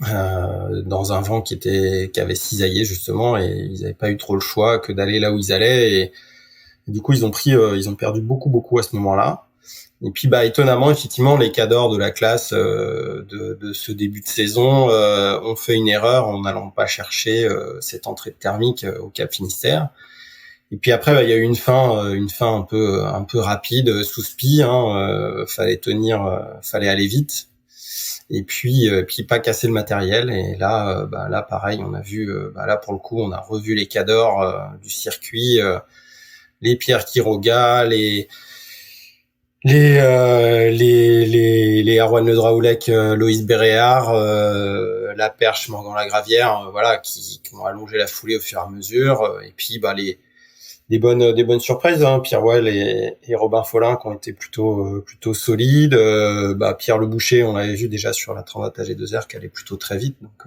Dans un vent qui avait cisaillé justement, et ils n'avaient pas eu trop le choix que d'aller là où ils allaient, et du coup, ils ont perdu beaucoup à ce moment-là. Et puis, étonnamment, effectivement, les cadors de la classe de ce début de saison ont fait une erreur en n'allant pas chercher cette entrée de thermique au Cap Finistère. Et puis après, il y a eu une fin un peu rapide, sous spi. Fallait tenir, fallait aller vite. Et puis pas casser le matériel. Et là, pareil, on a vu, là pour le coup, on a revu les cadors du circuit. Les Pierre Quiroga, les Erwan Le Draoulec, Loïs Béréard, la Perche, Morgan Lagravière, qui ont allongé la foulée au fur et à mesure. Et puis des bonnes surprises, Pierre Well et Robin Follin qui ont été plutôt solides. Pierre Le Boucher, on l'avait vu déjà sur la Transat AG2R, qui allait plutôt très vite, donc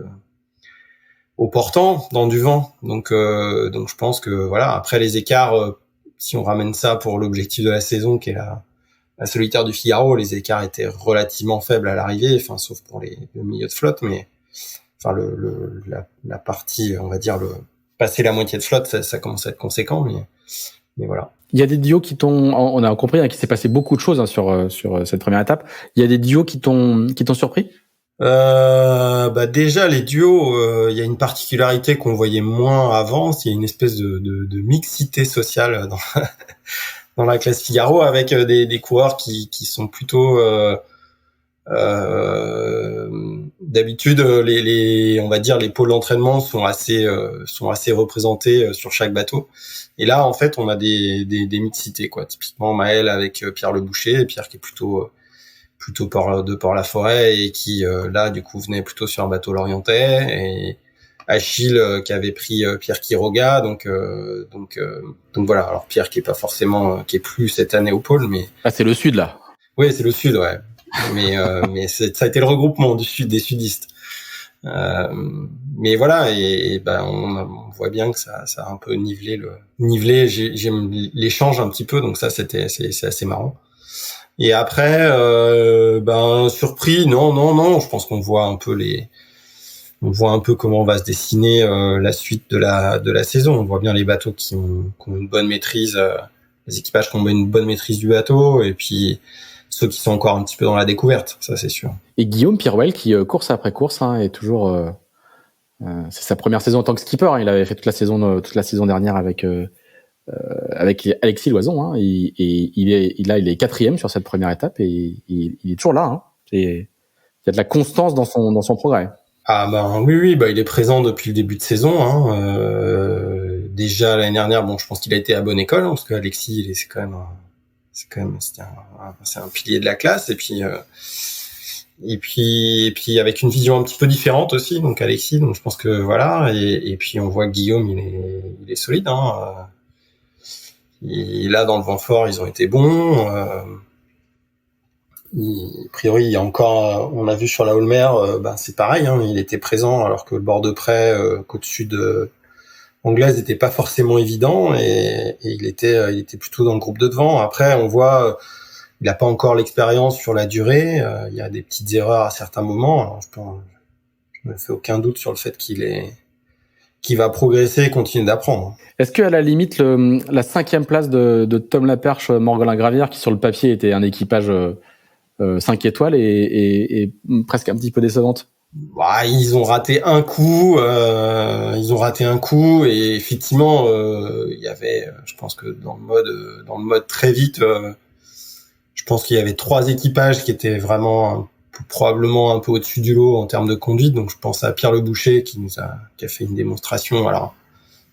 au portant, dans du vent. Donc je pense que voilà. Après les écarts, si on ramène ça pour l'objectif de la saison, qui est la solitaire du Figaro, les écarts étaient relativement faibles à l'arrivée, sauf pour le milieu de flotte, mais la partie, on va dire, passer la moitié de flotte, ça commence à être conséquent, mais voilà. Il y a des duos on a compris qu'il s'est passé beaucoup de choses sur cette première étape. Il y a des duos qui t'ont surpris? Déjà les duos, il y a une particularité qu'on voyait moins avant, il y a une espèce de mixité sociale dans la classe Figaro avec des coureurs qui sont plutôt d'habitude on va dire les pôles d'entraînement sont assez représentés sur chaque bateau. Et là en fait on a des mixités quoi. Typiquement Maël avec Pierre Le Boucher, Pierre qui est plutôt de Port-la-Forêt et qui là du coup venait plutôt sur un bateau lorientais, et Achille qui avait pris Pierre Quiroga, donc voilà. Alors Pierre qui est pas forcément qui est plus cette année au pôle, mais c'est le sud là. Oui, c'est le sud, ouais. Mais ça a été le regroupement du sud des sudistes. Mais voilà, et ben on voit bien que ça a un peu nivelé. J'aime l'échange un petit peu, donc ça c'est assez marrant. Et après, surpris, non. Je pense qu'on voit un peu comment va se dessiner la suite de la saison. On voit bien les bateaux qui ont une bonne maîtrise, les équipages qui ont une bonne maîtrise du bateau, et puis ceux qui sont encore un petit peu dans la découverte, ça c'est sûr. Et Guillaume Pirouel qui course après course est toujours c'est sa première saison en tant que skipper, il avait fait toute la saison dernière avec Alexis Loison, il est 4e sur cette première étape, et il est toujours là, il y a de la constance dans son progrès. Ah oui, il est présent depuis le début de saison, déjà l'année dernière, je pense qu'il a été à bonne école, parce que Alexis c'est un pilier de la classe, et puis avec une vision un petit peu différente aussi, donc Alexis, donc je pense que voilà, et puis on voit que Guillaume il est solide, là dans le vent fort ils ont été bons, a priori il y a encore, on a vu sur la Holmer, c'est pareil, il était présent alors que le bord de près qu'au-dessus de anglaise n'était pas forcément évident, et il était plutôt dans le groupe de devant. Après on voit il n'a pas encore l'expérience sur la durée, il y a des petites erreurs à certains moments. Alors, je me fais aucun doute sur le fait qu'il va progresser et continuer d'apprendre. Est-ce qu'à la limite, la 5e place de Tom Laperche, Morgolin Gravière, qui sur le papier était un équipage 5 étoiles, et presque un petit peu décevante? Ils ont raté un coup, et effectivement, il y avait, je pense que dans le mode très vite, je pense qu'il y avait 3 équipages qui étaient vraiment probablement un peu au-dessus du lot en termes de conduite. Donc je pense à Pierre Le Boucher qui a fait une démonstration,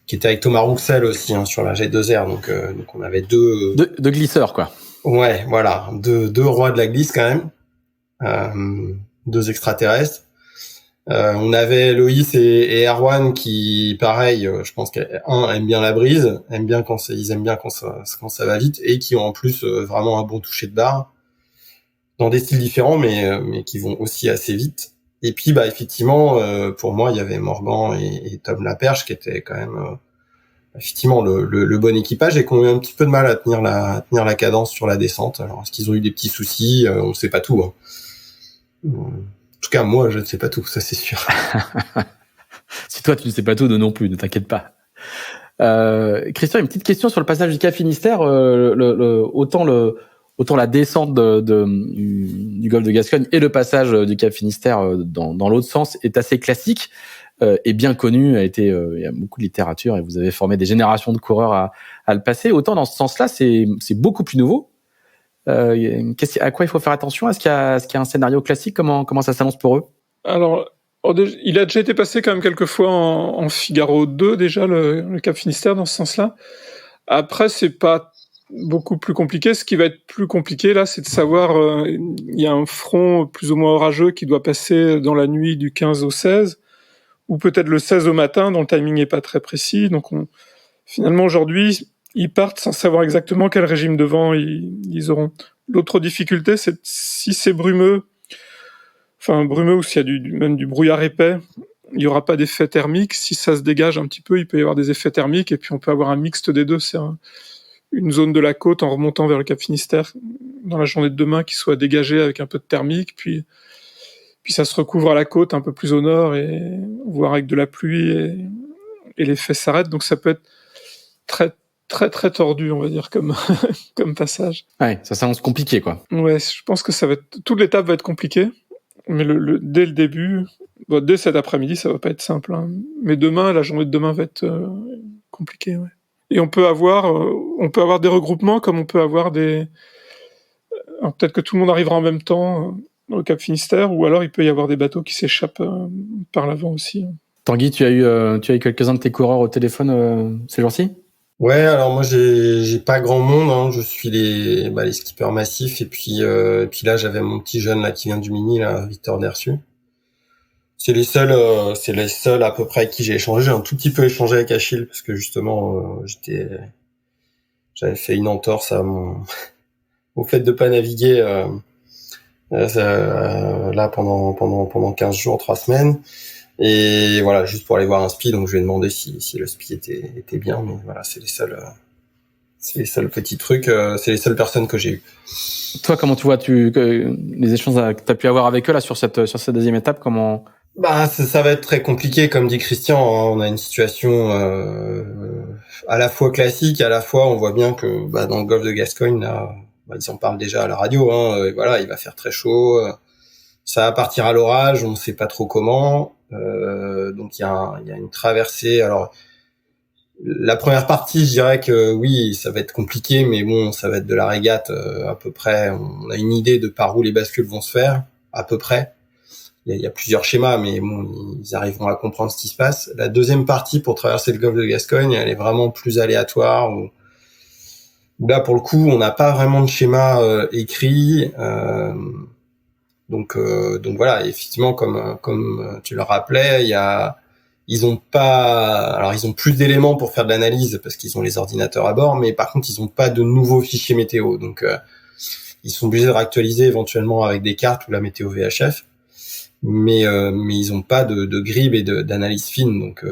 qui était avec Thomas Rouxel aussi sur la G2R. Donc on avait deux glisseurs quoi. Ouais, voilà, deux rois de la glisse quand même, 2 extraterrestres. On avait Loïs et Erwan qui, pareil, je pense qu'un aime bien la brise, ils aiment bien quand ça va vite, et qui ont en plus vraiment un bon toucher de barre dans des styles différents, mais qui vont aussi assez vite. Et puis effectivement, pour moi il y avait Morgan et Tom Laperche qui étaient quand même effectivement le bon équipage, et qui ont eu un petit peu de mal à tenir la cadence sur la descente. Alors est-ce qu'ils ont eu des petits soucis, on ne sait pas tout. En tout cas, moi, je ne sais pas tout, ça c'est sûr. Si toi, tu ne sais pas tout, nous non plus, ne t'inquiète pas. Christian, une petite question sur le passage du Cap Finistère. Autant la descente du golfe de Gascogne et le passage du Cap Finistère dans l'autre sens est assez classique et bien connu. Il y a beaucoup de littérature, et vous avez formé des générations de coureurs à le passer. Autant dans ce sens-là, c'est beaucoup plus nouveau. À quoi il faut faire attention? Est-ce qu'il y a un scénario classique? Comment ça s'annonce pour eux? Alors, il a déjà été passé quand même quelques fois en Figaro 2 déjà, le Cap Finistère, dans ce sens-là. Après, c'est pas beaucoup plus compliqué. Ce qui va être plus compliqué là, c'est de savoir, il y a un front plus ou moins orageux qui doit passer dans la nuit du 15 au 16, ou peut-être le 16 au matin, dont le timing n'est pas très précis. Donc finalement aujourd'hui, ils partent sans savoir exactement quel régime de vent ils auront. L'autre difficulté, c'est si c'est brumeux, ou s'il y a même du brouillard épais, il n'y aura pas d'effet thermique. Si ça se dégage un petit peu, il peut y avoir des effets thermiques, et puis on peut avoir un mixte des deux. C'est une zone de la côte en remontant vers le Cap Finistère dans la journée de demain qui soit dégagée avec un peu de thermique, puis ça se recouvre à la côte un peu plus au nord, et voire avec de la pluie, et l'effet s'arrête. Donc ça peut être très très très tordu, on va dire, comme passage. Ouais, ça s'annonce compliqué quoi. Ouais, je pense que toute l'étape va être compliquée, mais dès le début, dès cet après-midi, ça va pas être simple. Mais demain, la journée de demain va être compliquée. Ouais. Et on peut avoir des regroupements comme on peut avoir des. Alors, peut-être que tout le monde arrivera en même temps dans le Cap Finistère, ou alors il peut y avoir des bateaux qui s'échappent par l'avant aussi. Tanguy, tu as eu quelques-uns de tes coureurs au téléphone ces jours-ci? Ouais, alors moi j'ai pas grand monde, hein. Je suis les skippers massifs et puis là j'avais mon petit jeune là qui vient du mini là, Victor Dersu. C'est les seuls à peu près avec qui j'ai échangé. J'ai un tout petit peu échangé avec Achille parce que justement j'avais fait une entorse au fait de pas naviguer là pendant 15 jours, 3 semaines. Et voilà, juste pour aller voir un spi, donc je lui ai demandé si le spi était bien, mais voilà, c'est les seuls petits trucs, c'est les seules personnes que j'ai eues. Toi, comment tu vois les échanges que tu as pu avoir avec eux là sur cette deuxième étape, comment? Bah ça va être très compliqué, comme dit Christian, hein. On a une situation à la fois classique, à la fois on voit bien que dans le golfe de Gascogne là, ils en parlent déjà à la radio, hein. Et voilà, il va faire très chaud, ça va partir à l'orage, on ne sait pas trop comment. Donc il y a une traversée. Alors la première partie, je dirais que oui, ça va être compliqué, mais bon, ça va être de la régate à peu près. On a une idée de par où les bascules vont se faire, à peu près. Il y a plusieurs schémas, mais bon, ils arriveront à comprendre ce qui se passe. La deuxième partie pour traverser le golfe de Gascogne, elle est vraiment plus aléatoire. Où là, pour le coup, on n'a pas vraiment de schéma écrit. Donc voilà, effectivement, comme tu le rappelais, ils ont plus d'éléments pour faire de l'analyse parce qu'ils ont les ordinateurs à bord, mais par contre, ils ont pas de nouveaux fichiers météo. Donc, ils sont obligés de réactualiser éventuellement avec des cartes ou la météo VHF. Mais ils ont pas de grid et d'analyse fine. Donc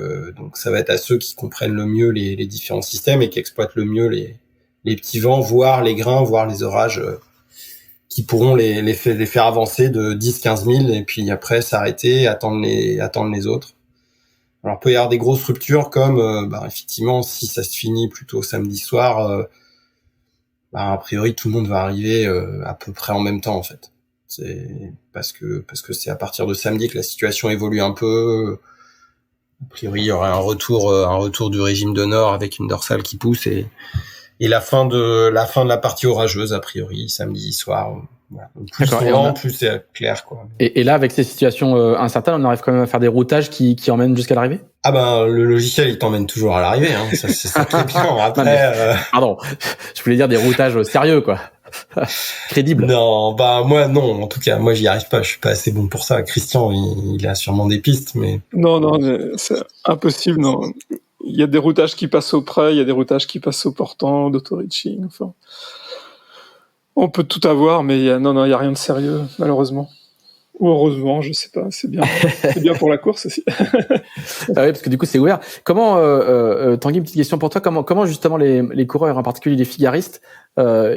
ça va être à ceux qui comprennent le mieux les différents systèmes et qui exploitent le mieux les petits vents, voire les grains, voire les orages, qui pourront les faire avancer de 10-15 000 et puis après s'arrêter, attendre les autres. Alors peut y avoir des grosses ruptures comme effectivement si ça se finit plutôt samedi soir, a priori tout le monde va arriver à peu près en même temps en fait. C'est parce que c'est à partir de samedi que la situation évolue un peu. A priori il y aura un retour du régime de nord avec une dorsale qui pousse et la fin de la partie orageuse, a priori, samedi soir. Voilà. Plus c'est clair, quoi. Et là, avec ces situations incertaines, on arrive quand même à faire des routages qui emmènent jusqu'à l'arrivée? Le logiciel, il t'emmène toujours à l'arrivée, hein. Ça, c'est ça qui est bien. Après, Pardon. Je voulais dire des routages sérieux, quoi. Crédibles. Non, moi, non. En tout cas, moi, j'y arrive pas. Je suis pas assez bon pour ça. Christian, il a sûrement des pistes, mais. Non, c'est impossible, non. Il y a des routages qui passent au près, il y a des routages qui passent au portant, d'auto-reaching, enfin. On peut tout avoir, mais il y a rien de sérieux, malheureusement. Ou heureusement, je sais pas, c'est bien pour la course aussi. Oui, parce que du coup, c'est ouvert. Comment, Tanguy, une petite question pour toi, comment justement les coureurs, en particulier les figaristes, comment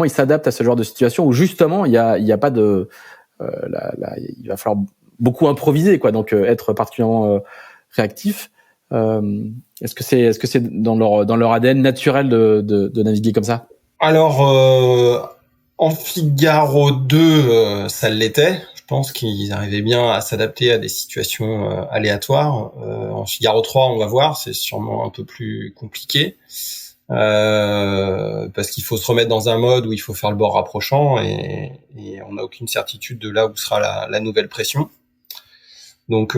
ils s'adaptent à ce genre de situation où justement, il y a pas de, il va falloir beaucoup improviser, quoi, donc être particulièrement réactif. Est-ce que c'est dans leur ADN naturel de naviguer comme ça? Alors, en Figaro 2, ça l'était. Je pense qu'ils arrivaient bien à s'adapter à des situations aléatoires. En Figaro 3, on va voir, c'est sûrement un peu plus compliqué. Parce qu'il faut se remettre dans un mode où il faut faire le bord rapprochant et on n'a aucune certitude de là où sera la nouvelle pression. Donc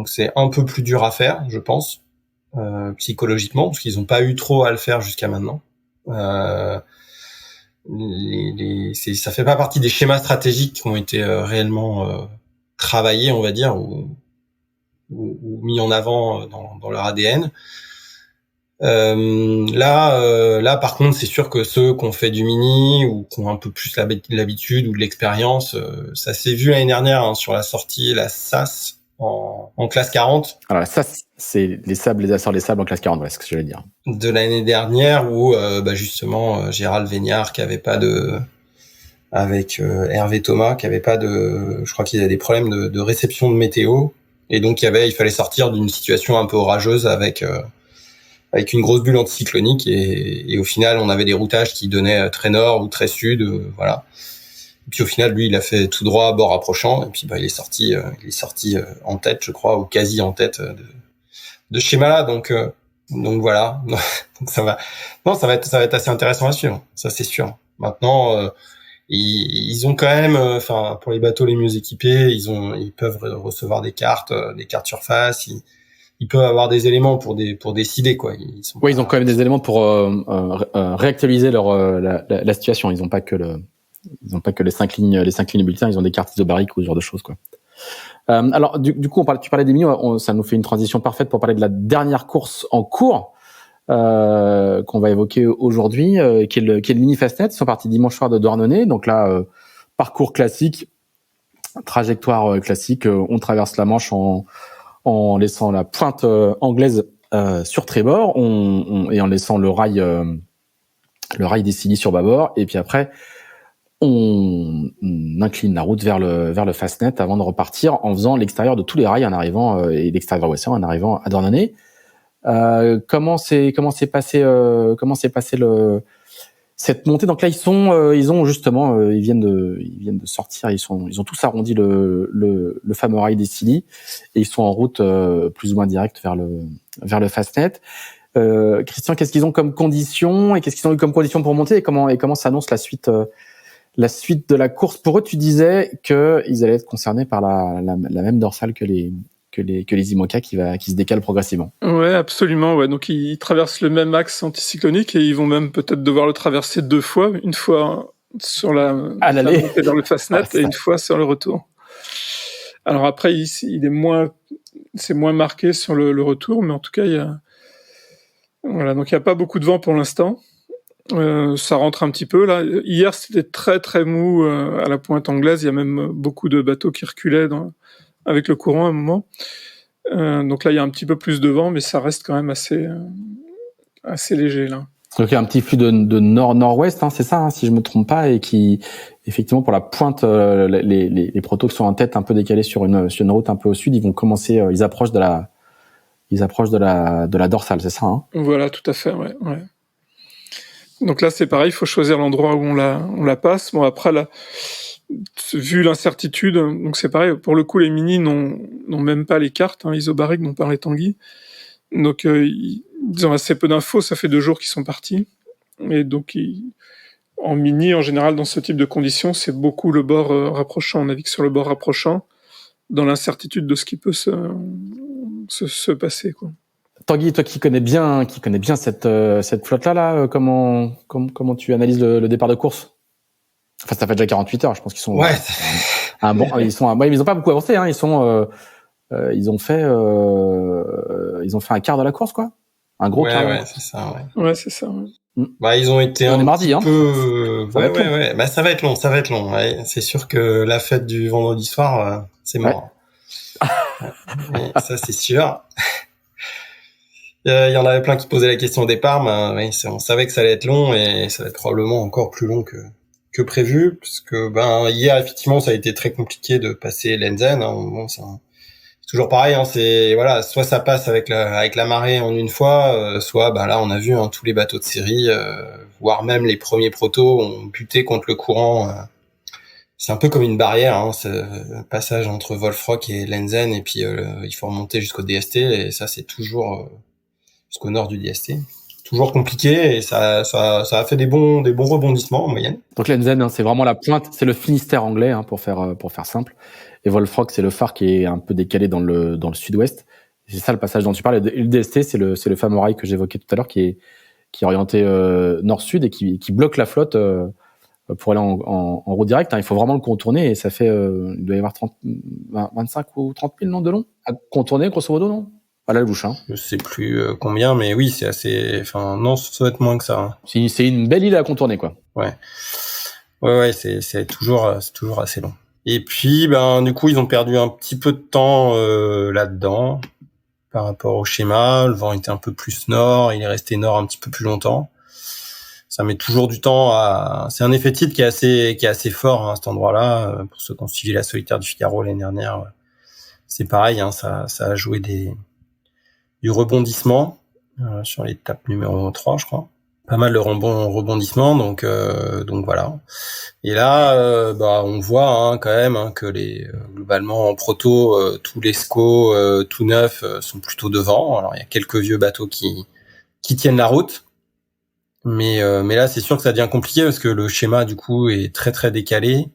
c'est un peu plus dur à faire, je pense, psychologiquement, parce qu'ils n'ont pas eu trop à le faire jusqu'à maintenant. Ça fait pas partie des schémas stratégiques qui ont été réellement travaillés, on va dire, ou mis en avant dans leur ADN. Là, par contre, c'est sûr que ceux qui ont fait du mini ou qui ont un peu plus l'habitude ou de l'expérience, ça s'est vu l'année dernière sur la sortie, la SAS en classe 40. Alors ça, c'est les Açores, les sables en classe 40, ouais, c'est ce que je voulais dire. De l'année dernière où justement Gérald Vignard qui avait pas de, avec Hervé Thomas qui avait pas de, je crois qu'ils avaient des problèmes de réception de météo et donc il fallait sortir d'une situation un peu orageuse avec une grosse bulle anticyclonique et au final on avait des routages qui donnaient très nord ou très sud, voilà. Et puis au final lui il a fait tout droit bord approchant et puis il est sorti en tête je crois ou quasi en tête de ce schéma là, donc Donc voilà. Donc ça va être assez intéressant à suivre. Ça c'est sûr. Maintenant, ils ont quand même, pour les bateaux les mieux équipés, ils peuvent recevoir des cartes surface. Ils peuvent avoir des éléments pour décider quoi. Ils ont quand même des éléments pour réactualiser la situation. Ils ont pas que les 5 lignes bulletins. Ils ont des cartes isobariques ou ce genre de choses quoi. Alors du coup, tu parlais des mini, ça nous fait une transition parfaite pour parler de la dernière course en cours qu'on va évoquer aujourd'hui, qui est le mini Fastnet. Ils sont partis dimanche soir de Douarnenez. Donc là, parcours classique, trajectoire classique. On traverse la Manche en laissant la pointe anglaise sur trébord, et en laissant le rail des Scilly sur bâbord, et puis après on incline la route vers le Fastnet avant de repartir en faisant l'extérieur de tous les rails en arrivant et l'extérieur ouest en arrivant à Douarnenez. Comment s'est passé cette montée? Donc là ils ont justement ils viennent de sortir, ils ont tous arrondi le fameux rail des Scilly et ils sont en route plus ou moins directe vers le Fastnet. Christian, qu'est-ce qu'ils ont comme conditions et qu'est-ce qu'ils ont eu comme conditions pour monter et comment s'annonce la suite de la course pour eux? Tu disais que ils allaient être concernés par la même dorsale que les IMOCA qui se décale progressivement. Ouais, absolument. Ouais. Donc ils traversent le même axe anticyclonique et ils vont même peut-être devoir le traverser 2 fois, une fois sur la montée vers le Fastnet et une fois sur le retour. Alors après, c'est moins marqué sur le retour, mais en tout cas, donc il y a pas beaucoup de vent pour l'instant. Ça rentre un petit peu là. Hier, c'était très très mou à la pointe anglaise. Il y a même beaucoup de bateaux qui reculaient avec le courant à un moment. Donc là, il y a un petit peu plus de vent, mais ça reste quand même assez léger là. Donc il y a un petit flux de nord-nord-ouest, c'est ça, si je me trompe pas, et qui effectivement pour la pointe, les protos qui sont en tête un peu décalés sur une route un peu au sud, ils vont commencer, ils approchent de la dorsale, c'est ça, hein? Voilà, tout à fait, ouais. Donc là, c'est pareil, il faut choisir l'endroit où on la passe. Bon, après, là, vu l'incertitude, donc c'est pareil, pour le coup, les mini n'ont même pas les cartes, isobariques dont parlait Tanguy. Donc, ils ont assez peu d'infos, ça fait 2 jours qu'ils sont partis. Et donc, en mini, en général, dans ce type de conditions, c'est beaucoup le bord rapprochant. On navigue sur le bord rapprochant, dans l'incertitude de ce qui peut se passer, quoi. Tanguy, toi qui connais bien cette flotte-là, comment tu analyses le départ de course? Enfin, ça fait déjà 48 heures, je pense qu'ils sont. Ouais. Ils ont pas beaucoup avancé, ils ont fait un quart de la course, quoi. Un gros quart. Ouais, c'est ça, ouais. Ouais, c'est ça, ouais. Bah, ils ont été un mardi, petit peu. Ouais. Bah, ça va être long. Ouais. C'est sûr que la fête du vendredi soir, c'est mort. Ouais. Ça, c'est sûr. Il y en avait plein qui posaient la question au départ, mais on savait que ça allait être long et ça va être probablement encore plus long que prévu, parce que hier effectivement ça a été très compliqué de passer Lenzen. Bon, c'est toujours pareil, c'est soit ça passe avec la marée en une fois, soit là on a vu tous les bateaux de série, voire même les premiers protos ont buté contre le courant. C'est un peu comme une barrière, ce passage entre Wolfrock et Lenzen, et puis il faut remonter jusqu'au DST, et ça c'est toujours jusqu'au nord du DST. Toujours compliqué, et ça a fait des bons rebondissements en moyenne. Donc Lenzen, c'est vraiment la pointe, c'est le Finistère anglais, pour faire simple. Et Wolfrock, c'est le phare qui est un peu décalé dans le sud-ouest. C'est ça le passage dont tu parles. Et le DST, c'est le fameux rail que j'évoquais tout à l'heure, qui est orienté nord-sud et qui bloque la flotte pour aller en route directe. Il faut vraiment le contourner, et ça fait il doit y avoir 25 ou 30 000 de long à contourner, grosso modo, non? À la louche, Je sais plus combien, mais oui, c'est assez. Enfin, non, ça doit être moins que ça. C'est une belle île à contourner, quoi. Ouais, c'est toujours assez long. Et puis, du coup, ils ont perdu un petit peu de temps là-dedans par rapport au schéma. Le vent était un peu plus nord, il est resté nord un petit peu plus longtemps. Ça met toujours du temps C'est un effet titre qui est assez fort à cet endroit-là. Pour ceux qui ont suivi la Solitaire du Figaro l'année dernière, c'est pareil. Ça a joué du rebondissement sur l'étape numéro 3, je crois. Pas mal de rebondissements, donc voilà. Et là, on voit quand même que globalement en proto, tous les SCO tout neufs sont plutôt devant. Alors il y a quelques vieux bateaux qui qui tiennent la route. Mais là, c'est sûr que ça devient compliqué parce que le schéma du coup est très très décalé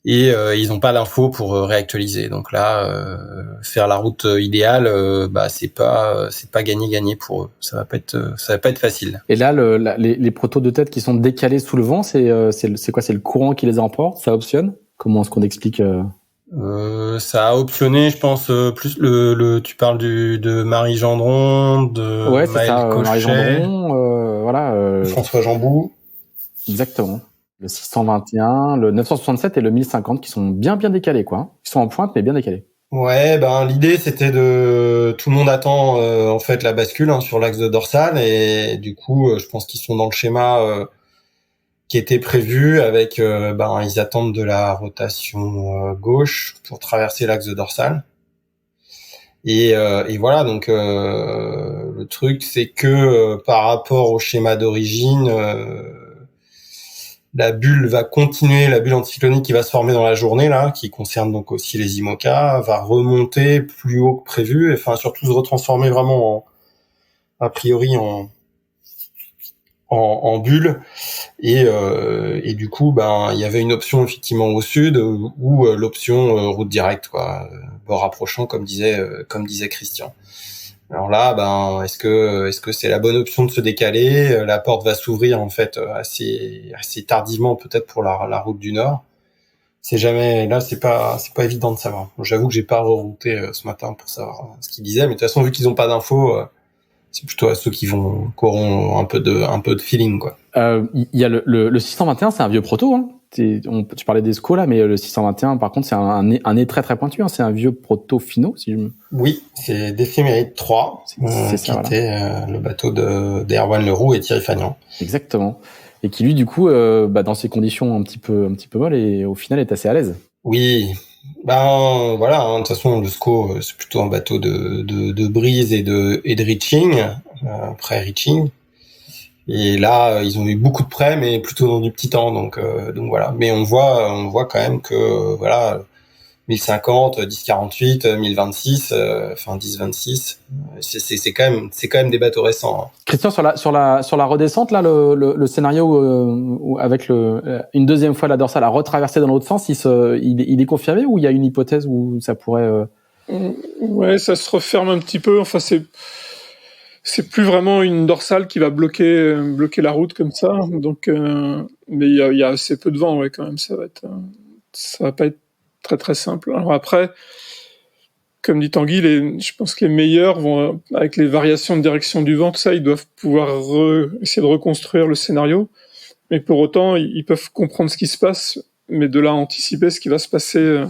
et ils n'ont pas d'infos pour réactualiser. Donc là, faire la route idéale, c'est pas gagné pour eux. Ça va pas être facile. Et là, les protos de tête qui sont décalés sous le vent, c'est quoi? C'est le courant qui les emporte? Ça optionne? Comment est-ce qu'on explique Ça a optionné, je pense, plus tu parles de Marie Gendron, de Ouais, c'est Maël ça, Cochet, Marie Gendron, voilà. François Jambou. Exactement. Le 621, le 967 et le 1050 qui sont bien décalés, quoi. Ils sont en pointe, mais bien décalés. Ouais, l'idée c'était tout le monde attend en fait la bascule sur l'axe de dorsale et du coup, je pense qu'ils sont dans le schéma qui était prévu avec ils attendent de la rotation gauche pour traverser l'axe de dorsale. Et voilà, donc le truc c'est que par rapport au schéma d'origine, la bulle anticyclonique qui va se former dans la journée là, qui concerne donc aussi les IMOCA, va remonter plus haut que prévu, et enfin surtout se retransformer vraiment a priori en bulle. Et du coup, il y avait une option effectivement au sud ou l'option route directe, quoi, bord approchant, comme disait Christian. Alors là, est-ce que c'est la bonne option de se décaler? La porte va s'ouvrir en fait assez tardivement peut-être pour la route du Nord. C'est pas évident de savoir. J'avoue que j'ai pas rerouté ce matin pour savoir ce qu'ils disaient, mais de toute façon vu qu'ils ont pas d'infos, c'est plutôt à ceux qui auront un peu de feeling, quoi. Il y a le 621, c'est un vieux proto, hein. Tu parlais des SCO là, mais le 621 par contre c'est un nez très très pointu, hein. C'est un vieux proto finaux Oui, c'est d'Éphéméride 3, c'est qui ça, était le bateau d'Erwan Leroux et Thierry Fagnan. Exactement. Et qui lui du coup dans ces conditions un petit peu molles et au final est assez à l'aise. Oui. Voilà, de toute façon le SCO c'est plutôt un bateau de brise et de reaching, pré-reaching. Et là, ils ont eu beaucoup de prêts, mais plutôt dans du petit temps, donc voilà. Mais on voit quand même que 1050, 1048, 1026, 1026, c'est quand même des bateaux récents, hein. Christian, sur la redescente là, le scénario où avec une deuxième fois la dorsale a retraversé dans l'autre sens, il est confirmé ou il y a une hypothèse où ça pourrait Ouais, ça se referme un petit peu. Enfin, c'est plus vraiment une dorsale qui va bloquer la route comme ça. Donc, mais il y a assez peu de vent, ouais, quand même. Ça va pas être très très simple. Alors après, comme dit Tanguy, je pense que les meilleurs vont, avec les variations de direction du vent, tout ça, ils doivent pouvoir essayer de reconstruire le scénario. Mais pour autant, ils peuvent comprendre ce qui se passe, mais de là à anticiper ce qui va se passer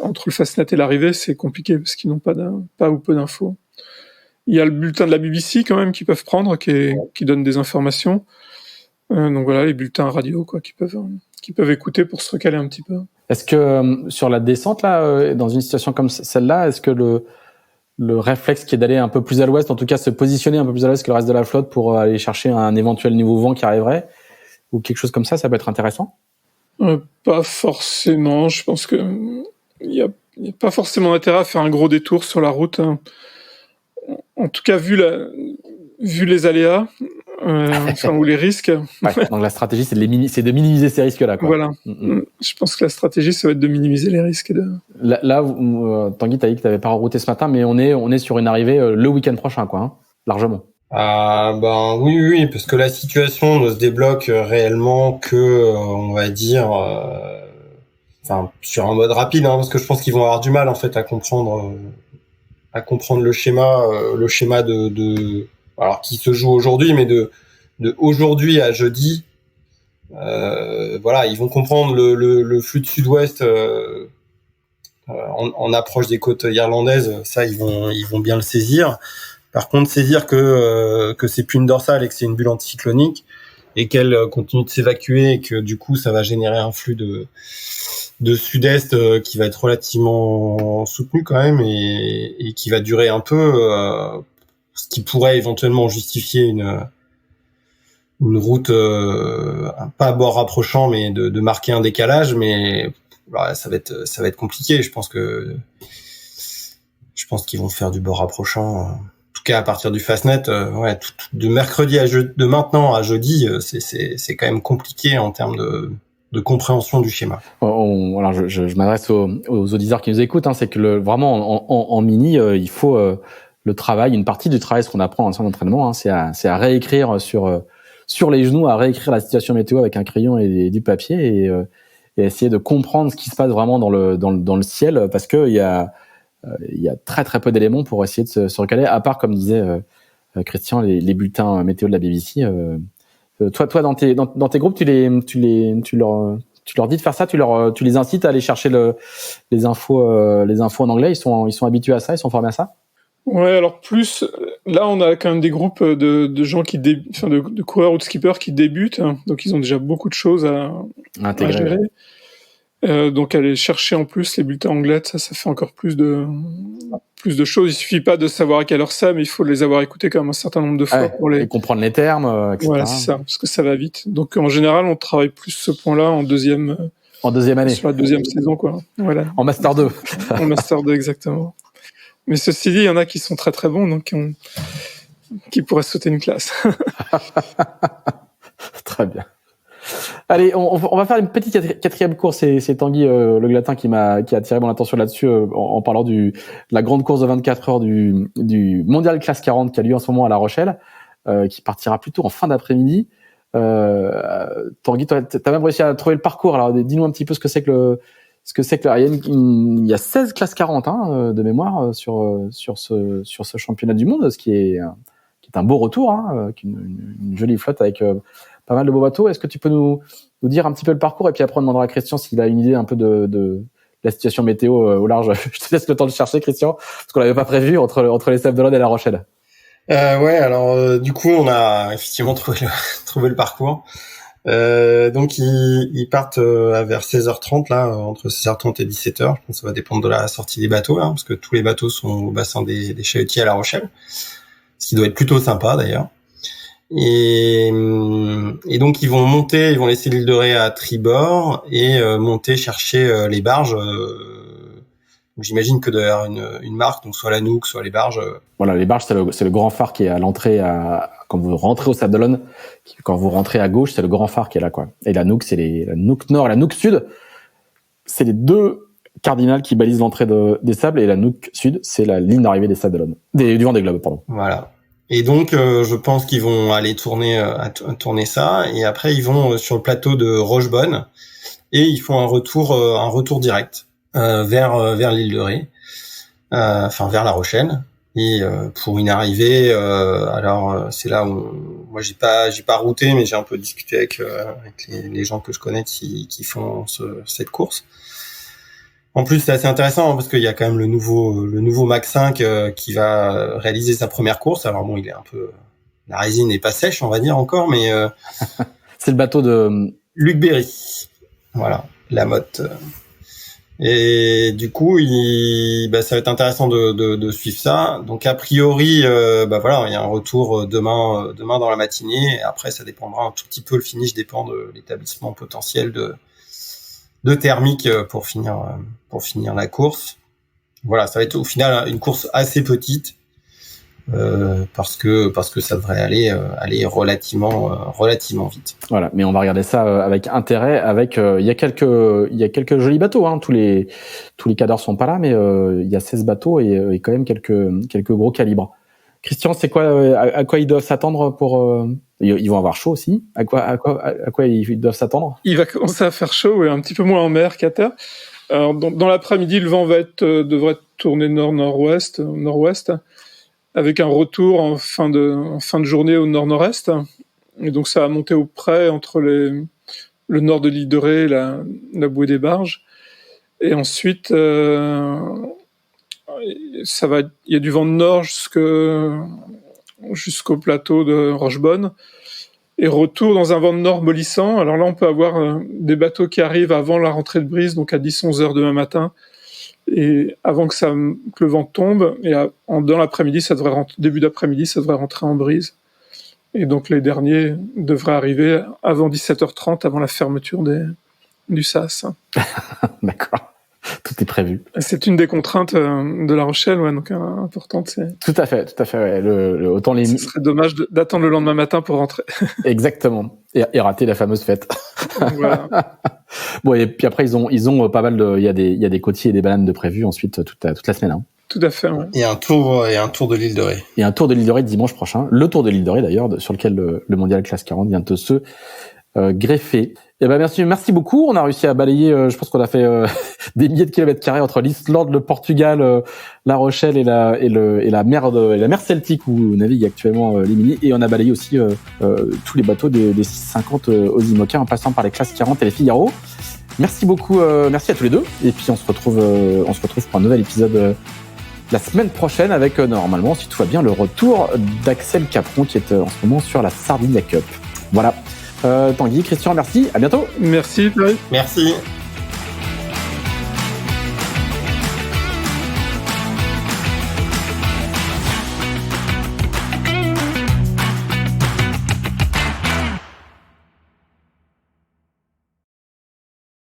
entre le Fastnet et l'arrivée, c'est compliqué parce qu'ils n'ont pas ou peu d'infos. Il y a le bulletin de la BBC quand même qu'ils peuvent prendre, qui donne des informations. Donc voilà, les bulletins radio quoi, qu'ils peuvent écouter pour se recaler un petit peu. Est-ce que sur la descente là, dans une situation comme celle-là, est-ce que le réflexe qui est d'aller un peu plus à l'ouest, en tout cas se positionner un peu plus à l'ouest que le reste de la flotte pour aller chercher un éventuel nouveau vent qui arriverait, ou quelque chose comme ça peut être intéressant? Pas forcément. Je pense que il y a pas forcément intérêt à faire un gros détour sur la route, hein. En tout cas, vu les aléas, ou les risques. Ouais, donc la stratégie, c'est de minimiser ces risques-là, quoi. Voilà. Je pense que la stratégie, ça va être de minimiser les risques. Là, Tanguy, t'as dit que t'avais pas rerouté ce matin, mais on est sur une arrivée le week-end prochain, quoi, hein, largement. Oui, parce que la situation ne se débloque réellement que, on va dire, sur un mode rapide, hein, parce que je pense qu'ils vont avoir du mal en fait à comprendre le schéma alors qui se joue aujourd'hui, mais de aujourd'hui à jeudi. Ils vont comprendre le flux de sud-ouest en approche des côtes irlandaises. Ça, ils vont bien le saisir. Par contre, saisir que c'est plus une dorsale et que c'est une bulle anticyclonique et qu'elle continue de s'évacuer et que du coup ça va générer un flux de sud-est qui va être relativement soutenu quand même et qui va durer un peu, ce qui pourrait éventuellement justifier une route pas à bord rapprochant mais de marquer un décalage, mais ça va être compliqué. Je pense qu'ils vont faire du bord rapprochant cas à partir du Fastnet, de mercredi de maintenant à jeudi, c'est quand même compliqué en termes de compréhension du schéma. Alors je m'adresse aux auditeurs qui nous écoutent, c'est que vraiment en mini, il faut le travail, une partie du travail, ce qu'on apprend en centre d'entraînement, c'est à réécrire sur les genoux, à réécrire la situation météo avec un crayon et du papier et essayer de comprendre ce qui se passe vraiment dans le ciel, parce que il y a très très peu d'éléments pour essayer de se recaler, à part, comme disait Christian, les bulletins météo de la BBC. Toi dans tes groupes, tu leur dis de faire ça, tu les incites à aller chercher les infos en anglais. Ils sont habitués à ça, ils sont formés à ça. Ouais, alors là on a quand même des groupes de gens de coureurs ou de skippers qui débutent, donc ils ont déjà beaucoup de choses à gérer. Donc aller chercher en plus les bulletins anglais, ça fait encore plus de choses. Il suffit pas de savoir à quelle heure c'est, mais il faut les avoir écoutés quand même un certain nombre de fois et comprendre les termes, etc. Voilà, c'est ça, parce que ça va vite. Donc en général, on travaille plus ce point-là en deuxième année, sur la deuxième saison, quoi. Voilà. En Master 2. En Master 2, exactement. Mais ceci dit, il y en a qui sont très très bons, donc qui pourraient sauter une classe. Très bien. Allez, on va faire une petite quatrième course. C'est Tanguy Le Glatin qui a attiré mon attention là-dessus en parlant de la grande course de 24 heures du Mondial Classe 40 qui a lieu en ce moment à La Rochelle, qui partira plutôt en fin d'après-midi. Tanguy, t'as même réussi à trouver le parcours. Alors, dis-nous un petit peu ce que c'est que il y a 16 classes 40 de mémoire sur ce championnat du monde, ce qui est un beau retour, avec une jolie flotte avec pas mal de beaux bateaux. Est-ce que tu peux nous dire un petit peu le parcours, et puis après on demandera à Christian s'il a une idée un peu de la situation météo au large. Je te laisse le temps de chercher, Christian, parce qu'on l'avait pas prévu entre les Sables d'Olonne et La Rochelle. Alors du coup on a effectivement trouvé le parcours. Donc ils partent vers 16h30 là, entre 16h30 et 17h. Je pense que ça va dépendre de la sortie des bateaux, parce que tous les bateaux sont au bassin des Chalutiers à La Rochelle, ce qui doit être plutôt sympa d'ailleurs. Et donc ils vont laisser l'île de Ré à tribord et monter chercher les barges. J'imagine que derrière une marque, donc soit la Nook, soit les barges. Voilà, les barges, c'est le grand phare qui est à l'entrée, quand vous rentrez au Sable d'Olonne. Quand vous rentrez à gauche, c'est le grand phare qui est là, quoi. Et la Nook, c'est la Nook Nord et la Nook Sud. C'est les deux cardinales qui balisent l'entrée des Sables, et la Nook Sud, c'est la ligne d'arrivée des Sables d'Olonne. Du Vendée Globe, pardon. Voilà. Et donc, je pense qu'ils vont aller tourner ça, et après ils vont sur le plateau de Rochebonne et ils font un retour direct vers l'île de Ré, vers La Rochelle, et pour une arrivée. Alors c'est là où moi j'ai pas routé, mais j'ai un peu discuté avec les gens que je connais qui font cette course. En plus, c'est assez intéressant parce qu'il y a quand même le nouveau Mach 5 qui va réaliser sa première course. Alors bon, il est la résine n'est pas sèche, on va dire encore, mais c'est le bateau de Luc Berry. Voilà, la motte. Et du coup, ça va être intéressant de suivre ça. Donc a priori, il y a un retour demain dans la matinée. Et après, ça dépendra un tout petit peu, le finish dépend de l'établissement potentiel de thermique pour finir la course. Voilà, ça va être au final une course assez petite parce que ça devrait aller relativement vite. Voilà, mais on va regarder ça avec intérêt. Avec il y a quelques jolis bateaux, tous les cadres sont pas là, mais il y a 16 bateaux et quand même quelques gros calibres. Christian, c'est quoi à quoi ils doivent s'attendre pour ils vont avoir chaud aussi. À quoi ils doivent s'attendre? Il va commencer à faire chaud, un petit peu moins en mer qu'à terre. Alors dans l'après-midi, le vent devrait tourner nord-nord-ouest, avec un retour en fin de journée au nord-nord-est. Et donc ça va monter au près entre le nord de l'île de Ré et la bouée des barges. Et ensuite, il y a du vent de nord jusqu'au plateau de Rochebonne. Et retour dans un vent de nord mollissant. Alors là, on peut avoir des bateaux qui arrivent avant la rentrée de brise, donc à 10-11 heures demain matin, et avant que le vent tombe. Et dans l'après-midi, début d'après-midi, ça devrait rentrer en brise. Et donc les derniers devraient arriver avant 17h30, avant la fermeture du SAS. D'accord. Tout est prévu. C'est une des contraintes de La Rochelle, ouais, donc importante. C'est... Tout à fait. Ouais. Autant les... Ce serait dommage d'attendre le lendemain matin pour rentrer. Exactement. Et rater la fameuse fête. Voilà. Bon, et puis après, ils ont pas mal de, il y a des côtiers et des bananes de prévus ensuite toute la semaine. Hein. Tout à fait, ouais. Et un tour de l'île de Ré. Et un tour de l'île de Ré dimanche prochain. Le tour de l'île de Ré d'ailleurs, sur lequel le mondial classe 40 vient de se greffer. Et ben merci beaucoup. On a réussi à balayer. Je pense qu'on a fait des milliers de kilomètres carrés entre l'Islande, le Portugal, La Rochelle et la mer Celtique où navigue actuellement les Mini. Et on a balayé aussi tous les bateaux des 650 aux IMOCA en passant par les classes 40 et les Figaro. Merci beaucoup. Merci à tous les deux. Et puis on se retrouve pour un nouvel épisode la semaine prochaine avec normalement, si tout va bien, le retour d'Axel Capron qui est en ce moment sur la Sardinia Cup. Voilà. Tanguy, Christian, merci. À bientôt. Merci, Paris. Merci.